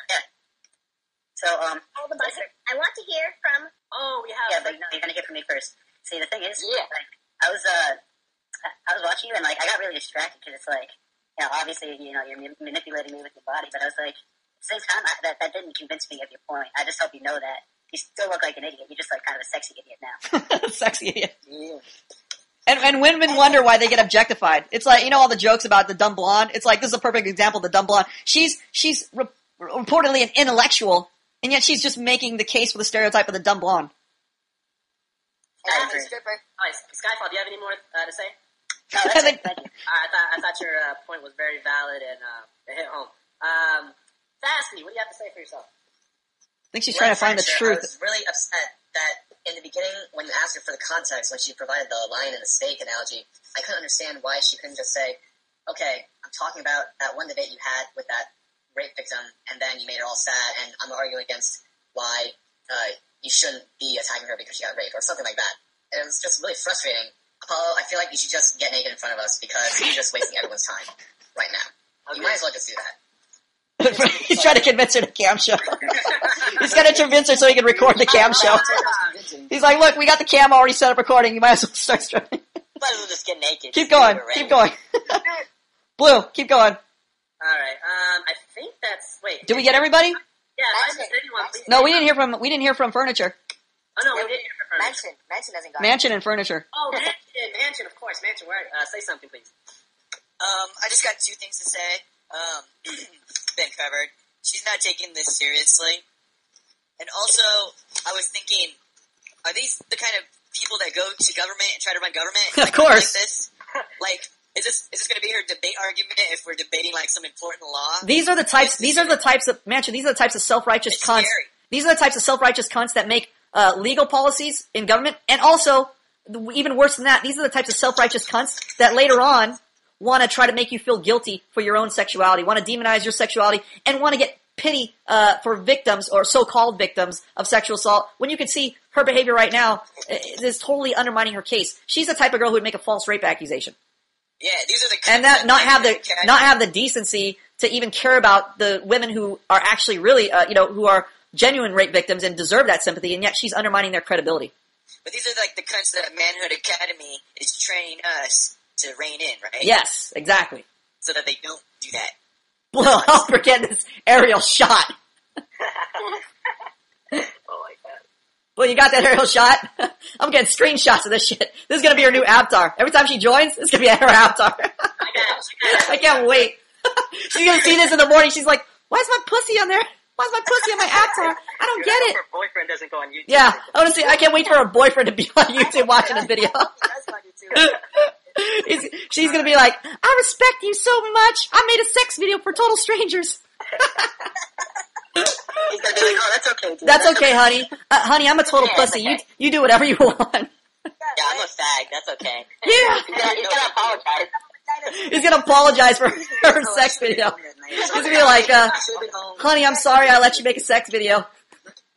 Yeah. So, the buzzer. I want to hear from. Oh, we have. yeah, but no, you're gonna hear from me first. See, the thing is, like, I was watching you and like I got really distracted because it's like, obviously, you're manipulating me with your body, but I was like, at the same time, that didn't convince me of your point. I just hope you know that you still look like an idiot. You're just like kind of a sexy idiot now. Sexy idiot. Yeah. And women wonder why they get objectified. It's like, all the jokes about the dumb blonde. It's like, this is a perfect example of the dumb blonde. She's reportedly an intellectual, and yet she's just making the case for the stereotype of the dumb blonde. All right, Skyfall, do you have any more to say? No, that's it. Thank you. I thought your point was very valid and it hit home. Fastly, what do you have to say for yourself? I think she's trying to find the truth. I was really upset that in the beginning, when you asked her for the context, when she provided the lion and the steak analogy, I couldn't understand why she couldn't just say, okay, I'm talking about that one debate you had with that rape victim, and then you made her all sad, and I'm arguing against why you shouldn't be attacking her because she got raped, or something like that. And it was just really frustrating. Apollo, I feel like you should just get naked in front of us because you're just wasting everyone's time right now. Okay. You might as well just do that. He's trying to convince her to cam show. He's got to convince her so he can record the cam show. He's like, look, we got the cam already set up recording. You might as well start streaming. Might as well just get naked. Keep going. Keep going. Blue, keep going. All right. I think that's. Wait. Did we get everybody? Yeah. If I missed anyone, please. No, we didn't hear from furniture. Oh no, we did hear from furniture. Mansion hasn't gone. Mansion and furniture. Oh, mansion, of course. Mansion, where? Say something, please. I just got two things to say. Been covered. She's not taking this seriously. And also, I was thinking, are these the kind of people that go to government and try to run government? Of course. Like this? Like, is this going to be her debate argument if we're debating like some important law? These are the types of Mansion. These are the types of self-righteous It's cunts. scary. These are the types of self-righteous cunts that make legal policies in government, and also, even worse than that, these are the types of self-righteous cunts that later on want to try to make you feel guilty for your own sexuality, want to demonize your sexuality, and want to get pity for victims or so-called victims of sexual assault, when you can see her behavior right now is totally undermining her case. She's the type of girl who would make a false rape accusation. Yeah, these are the And that not have the decency to even care about the women who are actually really, who are genuine rape victims and deserve that sympathy, and yet she's undermining their credibility. But these are like the cunts that Manhood Academy is training us to rein in, right? Yes, exactly. So that they don't do that. Well, I'll forget this aerial shot. Oh my god. Well, you got that aerial shot? I'm getting screenshots of this shit. This is gonna be her new avatar. Every time she joins, it's gonna be her avatar. I can't wait. She's gonna see this in the morning. She's like, why is my pussy on there? Why is my pussy on my avatar? I don't get it. Her boyfriend doesn't go on YouTube. Yeah, I want to see. I can't wait for her boyfriend to be on YouTube watching the video. That's funny too. She's gonna be like, I respect you so much. I made a sex video for total strangers. He's gonna be like, oh, that's okay. Dude. That's okay, honey. Honey, I'm a total pussy. You do whatever you want. Yeah, I'm a fag. That's okay. Yeah. He's gonna apologize. He's gonna apologize for her sex video. He's gonna be like, honey, I'm sorry I let you make a sex video.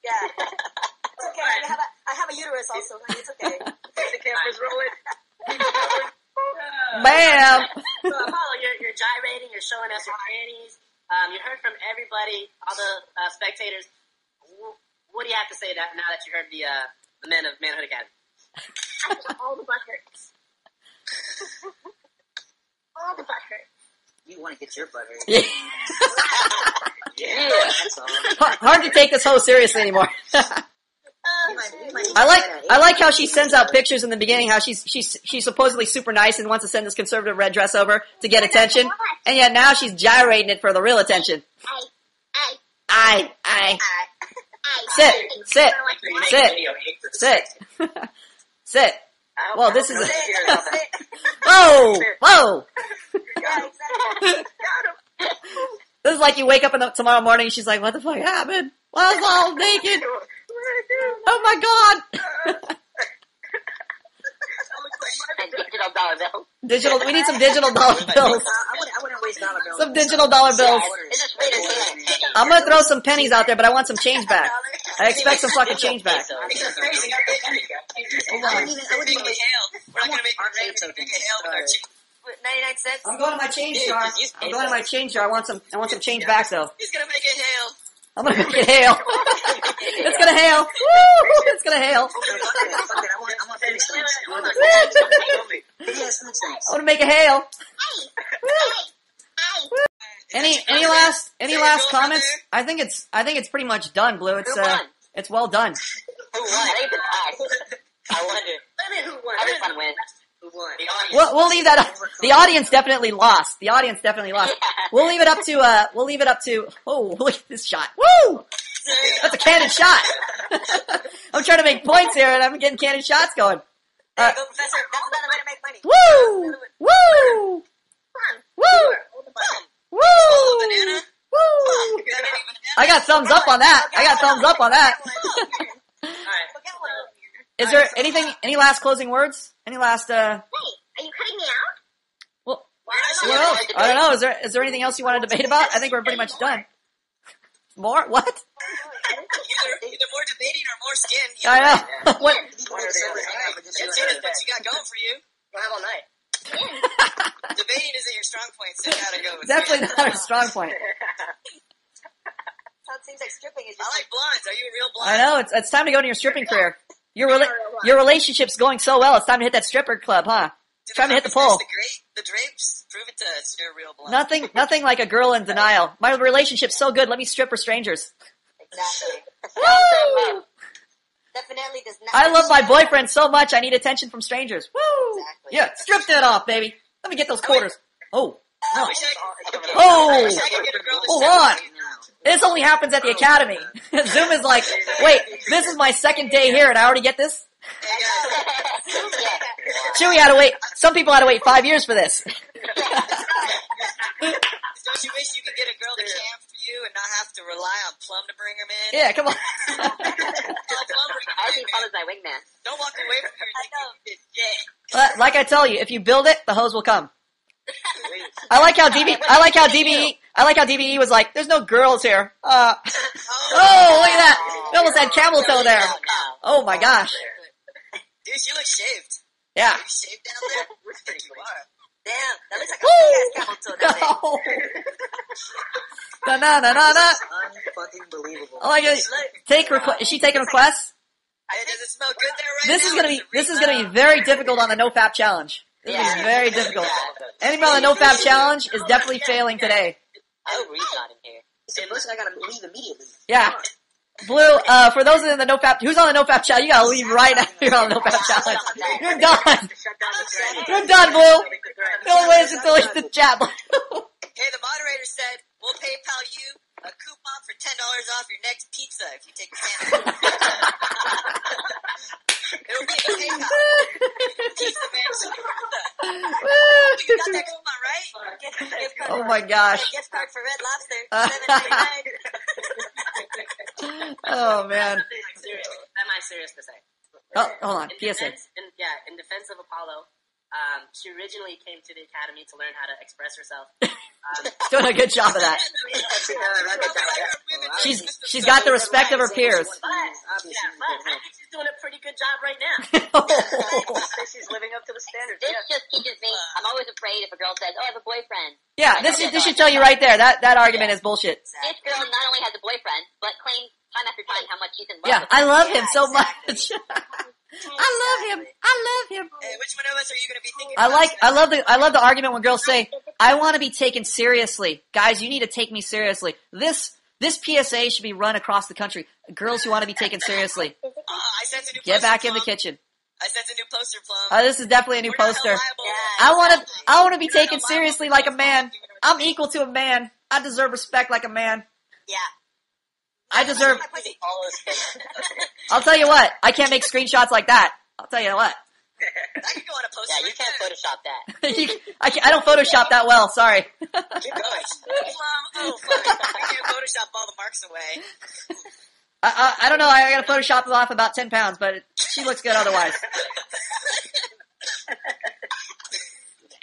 Yeah. It's okay. I have a uterus also. Honey. It's okay. The camera's rolling. Bam! So, Apollo, you're gyrating. You're showing us your panties. You heard from everybody, all the spectators. What do you have to say now that you heard the men of Manhood Academy? I think all the butt hurts. All the butt hurts. You want to get your butt hurt. Yeah. Yeah. That's all. Hard to take this hoe seriously anymore. I like how she sends out pictures in the beginning, how she's supposedly super nice and wants to send this conservative red dress over to get attention, and yet now she's gyrating it for the real attention. Sit. Well, this is whoa. Yeah, exactly. This is like you wake up tomorrow morning and she's like, what the fuck happened? Well, I was all naked. Oh my god. And digital dollar bills. We need some digital dollar bills. I wouldn't waste dollar bills. Some digital dollar bills. It's just way to say it. I'm gonna throw some pennies out there, but I want some change back. I expect some fucking change back. I wouldn't even make hail. We're not gonna make a hail with our cheap. 99 cents. I'm going to my change jar. I want some change back though. He's gonna make it hail. I'm gonna make it hail. It's gonna hail. Woo! It's gonna hail. I want penny stones. I want to make a hail. Any last comments? I think it's pretty much done, Blue. It's well done. Who won? I think it's us. I wonder. Who won? Everyone wins. Who won? The audience. We'll leave that up. The audience definitely lost. We'll leave it up to, oh, look at this shot. Woo! That's a cannon shot. I'm trying to make points here and I'm getting cannon shots going. There you go, Professor. That's another way to make money. Woo! Woo! Woo! Woo! Woo! I got thumbs up on that. Is there any last closing words? Any last, Hey, are you cutting me out? well, what else? I don't know. Is there anything else you want to debate about? I think we're pretty much done. More? What? Either more debating or more skin. I know. What? That's what you got going for you. We'll have all night. Debating isn't your strong point, so you gotta go with Definitely not a strong point. So it seems like stripping is like blondes. Are you a real blonde? I know, it's time to go into your stripping career. Your relationship's going so well, it's time to hit that stripper club, huh? It's time to hit the pole. The drapes, prove it to us. You're a real blonde. Nothing like a girl in denial. My relationship's so good, let me strip for strangers. Exactly. Woo! Definitely does not. I love my boyfriend so much, I need attention from strangers. Woo! Exactly. Yeah, strip that off, baby. Let me get those quarters. Oh. I No. wish I could Oh! get a girl to Hold strip on. for me now. This only happens at the academy. Zoom is like, wait, this is my second day here and I already get this? Hey guys. Chewy had to wait, some people had to wait 5 years for this. Don't you wish you could get a girl to camp for you and not have to rely on Plum to bring her in? Yeah, come on. I think Plum is my wingman. Don't walk away from her thinking you did shit. Like I tell you, if you build it, the hose will come. I like how DBE was like, there's no girls here. Oh, look at that. We almost had camel toe there. Oh my gosh. Dude, she looks shaved. Yeah. Are you shaved down there? I think you are. Damn, that looks like a big ass camel toe down there. Na. Unfucking believable. I like it. Is she taking requests? Does it smell good there right now? This is gonna be very difficult on the NoFap challenge. This is very difficult. Anybody on the NoFap challenge is definitely failing today. I hope Reed's not in here. It's the person I gotta leave immediately. Yeah. Blue, for those in the NoFap, who's on the NoFap challenge, you gotta leave right now. You're on the NoFap challenge. You're done. You're done, Blue. No way until the chat. Hey, the moderator said, we'll PayPal you a coupon for $10 off your next pizza if you take a sample. It'll be a PayPal. Pizza man. You got that coupon, right? Gift card. Oh my gosh. Gift card for Red Lobster. $7.99. Oh man. Am I serious to say? Oh, hold on. In PSA. defense of Apollo, she originally came to the academy to learn how to express herself. Doing a good job of that. She's got the respect of her peers. But I think she's doing a pretty good job right now. She's living up to the standards. This just teaches me, I'm always afraid if a girl says, oh, I have a boyfriend. Yeah, this should tell you right there. That argument is bullshit. This girl not only has a boyfriend, but claims time after time how much she's in love Yeah, with I him. love him so much. I love him. Hey, which one of us are you going to be thinking I love the argument when girls say, I want to be taken seriously. Guys, you need to take me seriously. This PSA should be run across the country. Girls who want to be taken seriously. I sent a new Get poster, back in the Plum. kitchen. I sent a new poster, Plum. This is definitely a new We're not poster. liable. I want to be taken seriously like a man. I'm equal to a man. I deserve respect like a man. Yeah. I deserve, All those I'll tell you what, I can't make screenshots like that. I'll tell you what. I could go on a poster. Yeah, you right can't there. Photoshop that. I don't Photoshop that well, sorry. Keep going. Oh, fuck. I can't Photoshop all the marks away. I don't know, I gotta Photoshop it off about 10 pounds, but she looks good otherwise.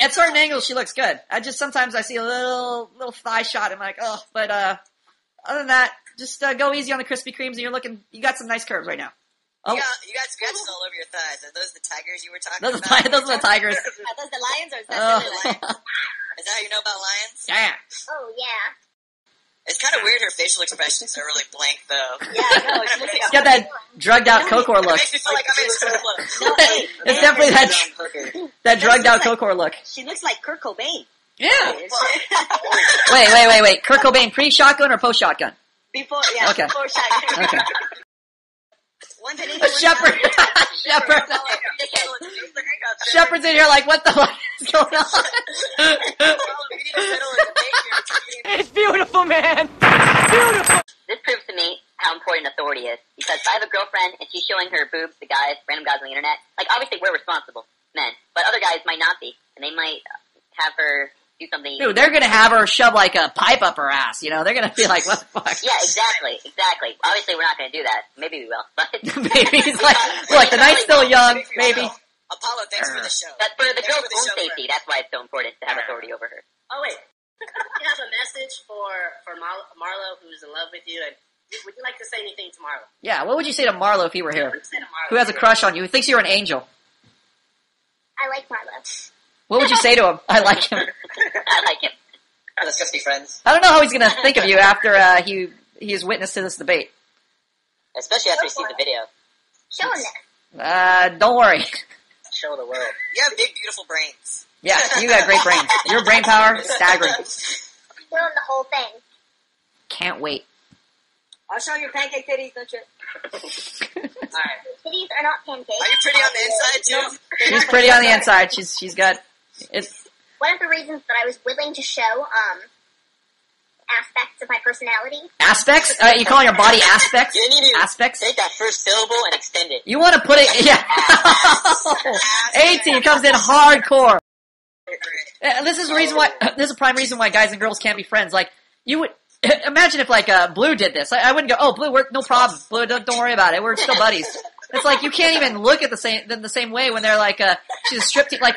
At certain angles, she looks good. Sometimes I see a little thigh shot, and I'm like, oh, but, other than that, just, go easy on the Krispy Kremes, and you got some nice curves right now. Oh, You got scratches all over your thighs. Are those the tigers you were talking about? those are the tigers. Are those the lions or is that Oh. the lions? Is that how you know about lions? Yeah. Oh, yeah. It's kind of weird her facial expressions are really blank, though. Yeah, I know. She looks like She's got that drugged out Kokor It look. makes me feel like I'm in a strip club. No, hey, It's definitely that drugged out Kokor look. she looks like Kurt Cobain. Yeah. Wait. Kurt Cobain pre-shotgun or post-shotgun? Before, yeah, Okay. before shotgun. Okay. One penny, Shepherd. Shepherd's in here like, what the fuck is going on? It's beautiful, man. Beautiful. This proves to me how important authority is. Because if I have a girlfriend and she's showing her boobs to guys, random guys on the internet, like obviously we're responsible, men. But other guys might not be. And they might have her do something. Dude, they're gonna have her shove like a pipe up her ass, you know? They're gonna be like, what the fuck? Yeah, exactly. Obviously we're not gonna do that. Maybe we will. But Maybe he's like, look, the night's still young, maybe. Apollo, thanks for the show. But for the Thanks girl's for own show, safety, that's why it's so important to have authority over her. Oh wait, you have a message for Marlo, who's in love with you, and would you like to say anything to Marlo? Yeah, what would you say to Marlo if he were here? What would you say to Marlo? Who has a crush on you, who thinks you're an angel? I like Marlo. What would you say to him? I like him. I like him. Let's just be friends. I don't know how he's gonna think of you after he is witness to this debate. Especially after you see the video. Show him this. Don't worry. Show the world. You have big, beautiful brains. Yeah, you got great brains. Your brain power, staggering. Show him the whole thing. Can't wait. I'll show you pancake titties, don't you? Alright. Titties are not pancakes. Are you pretty on the inside too? She's pretty on the inside. She's got it's One of the reasons that I was willing to show aspects of my personality. aspects. You calling your body aspects? You need to Aspects. take that first syllable and extend it. You want to put it? Yeah. 18 comes in hardcore. This is the reason why. This is a prime reason why guys and girls can't be friends. Like you would imagine if like Blue did this. I wouldn't go. Oh, Blue, we're no problem. Blue, don't worry about it. We're still buddies. It's like you can't even look at the same way when they're like she's a striptease. Like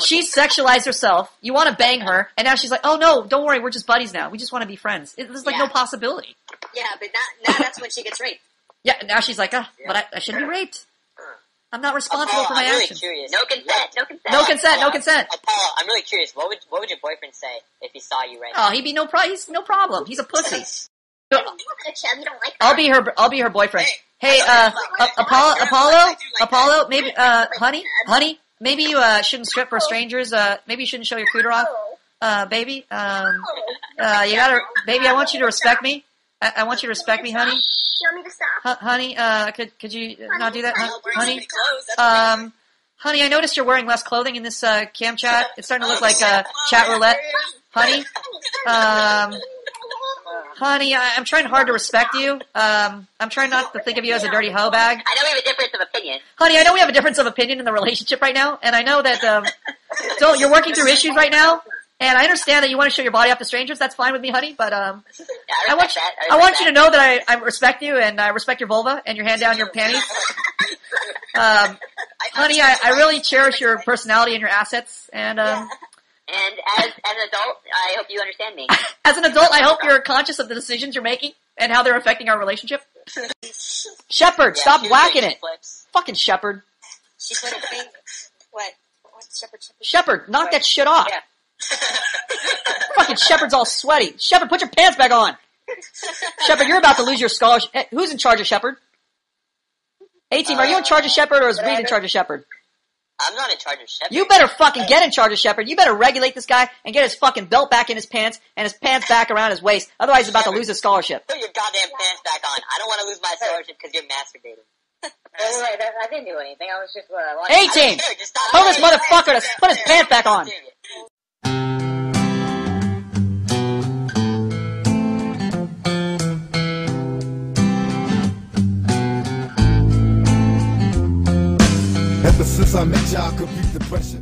she sexualized herself. You want to bang her, and now she's like, oh no, don't worry, we're just buddies now. We just want to be friends. There's like no possibility. Yeah, but now that's when she gets raped. Yeah, now she's like, but I shouldn't be raped. I'm not responsible for my I'm really actions. curious. No consent. No consent. No consent. No consent. Apollo, I'm really curious. What would your boyfriend say if he saw you right Oh, now? he'd be he's no problem. He's a pussy. You look at a chub, you don't like that. I'll be her boyfriend. Hey, Apollo, maybe, honey, maybe you, shouldn't strip for strangers, maybe you shouldn't show your cooter off, baby, you gotta, baby, I want you to respect me. I want you to respect me, honey. You want me to stop? Honey, could you not do that, honey? Honey. Honey, I noticed you're wearing less clothing in this, cam chat. It's starting to look like, chat roulette. Honey, honey, I'm trying hard to respect you. I'm trying not to think of you as a dirty hoe bag. I know we have a difference of opinion. Honey, I know we have a difference of opinion in the relationship right now, and I know that, so you're working through issues right now, and I understand that you want to show your body off to strangers. That's fine with me, honey, but, Yeah, I want you to know that I respect you, and I respect your vulva, and your hand down your panties. Honey, I really cherish your personality and your assets, and, And as an adult, I hope you understand me. as an adult, I hope you're conscious of the decisions you're making and how they're affecting our relationship. Shepard, Yeah, stop she was whacking doing it. flips. Fucking Shepard. She's putting fingers. What? Shepherd. Shepard, knock that shit off. Yeah. Fucking Shepard's all sweaty. Shepard, put your pants back on. Shepard, you're about to lose your scholarship. Who's in charge of Shepard? 18, are you in charge of Shepard or is Reed in charge of Shepard? I'm not in charge of Shepard. You better fucking get in charge of Shepard. You better regulate this guy and get his fucking belt back in his pants and his pants back around his waist. Otherwise he's about to lose his scholarship. Put your goddamn pants back on. I don't want to lose my scholarship because you're masturbating. Wait, I didn't do anything. I was just watching. 18! Sure, just stop Tell this saying it. motherfucker to put his pants back on. Ever since I met y'all, I could beat depression.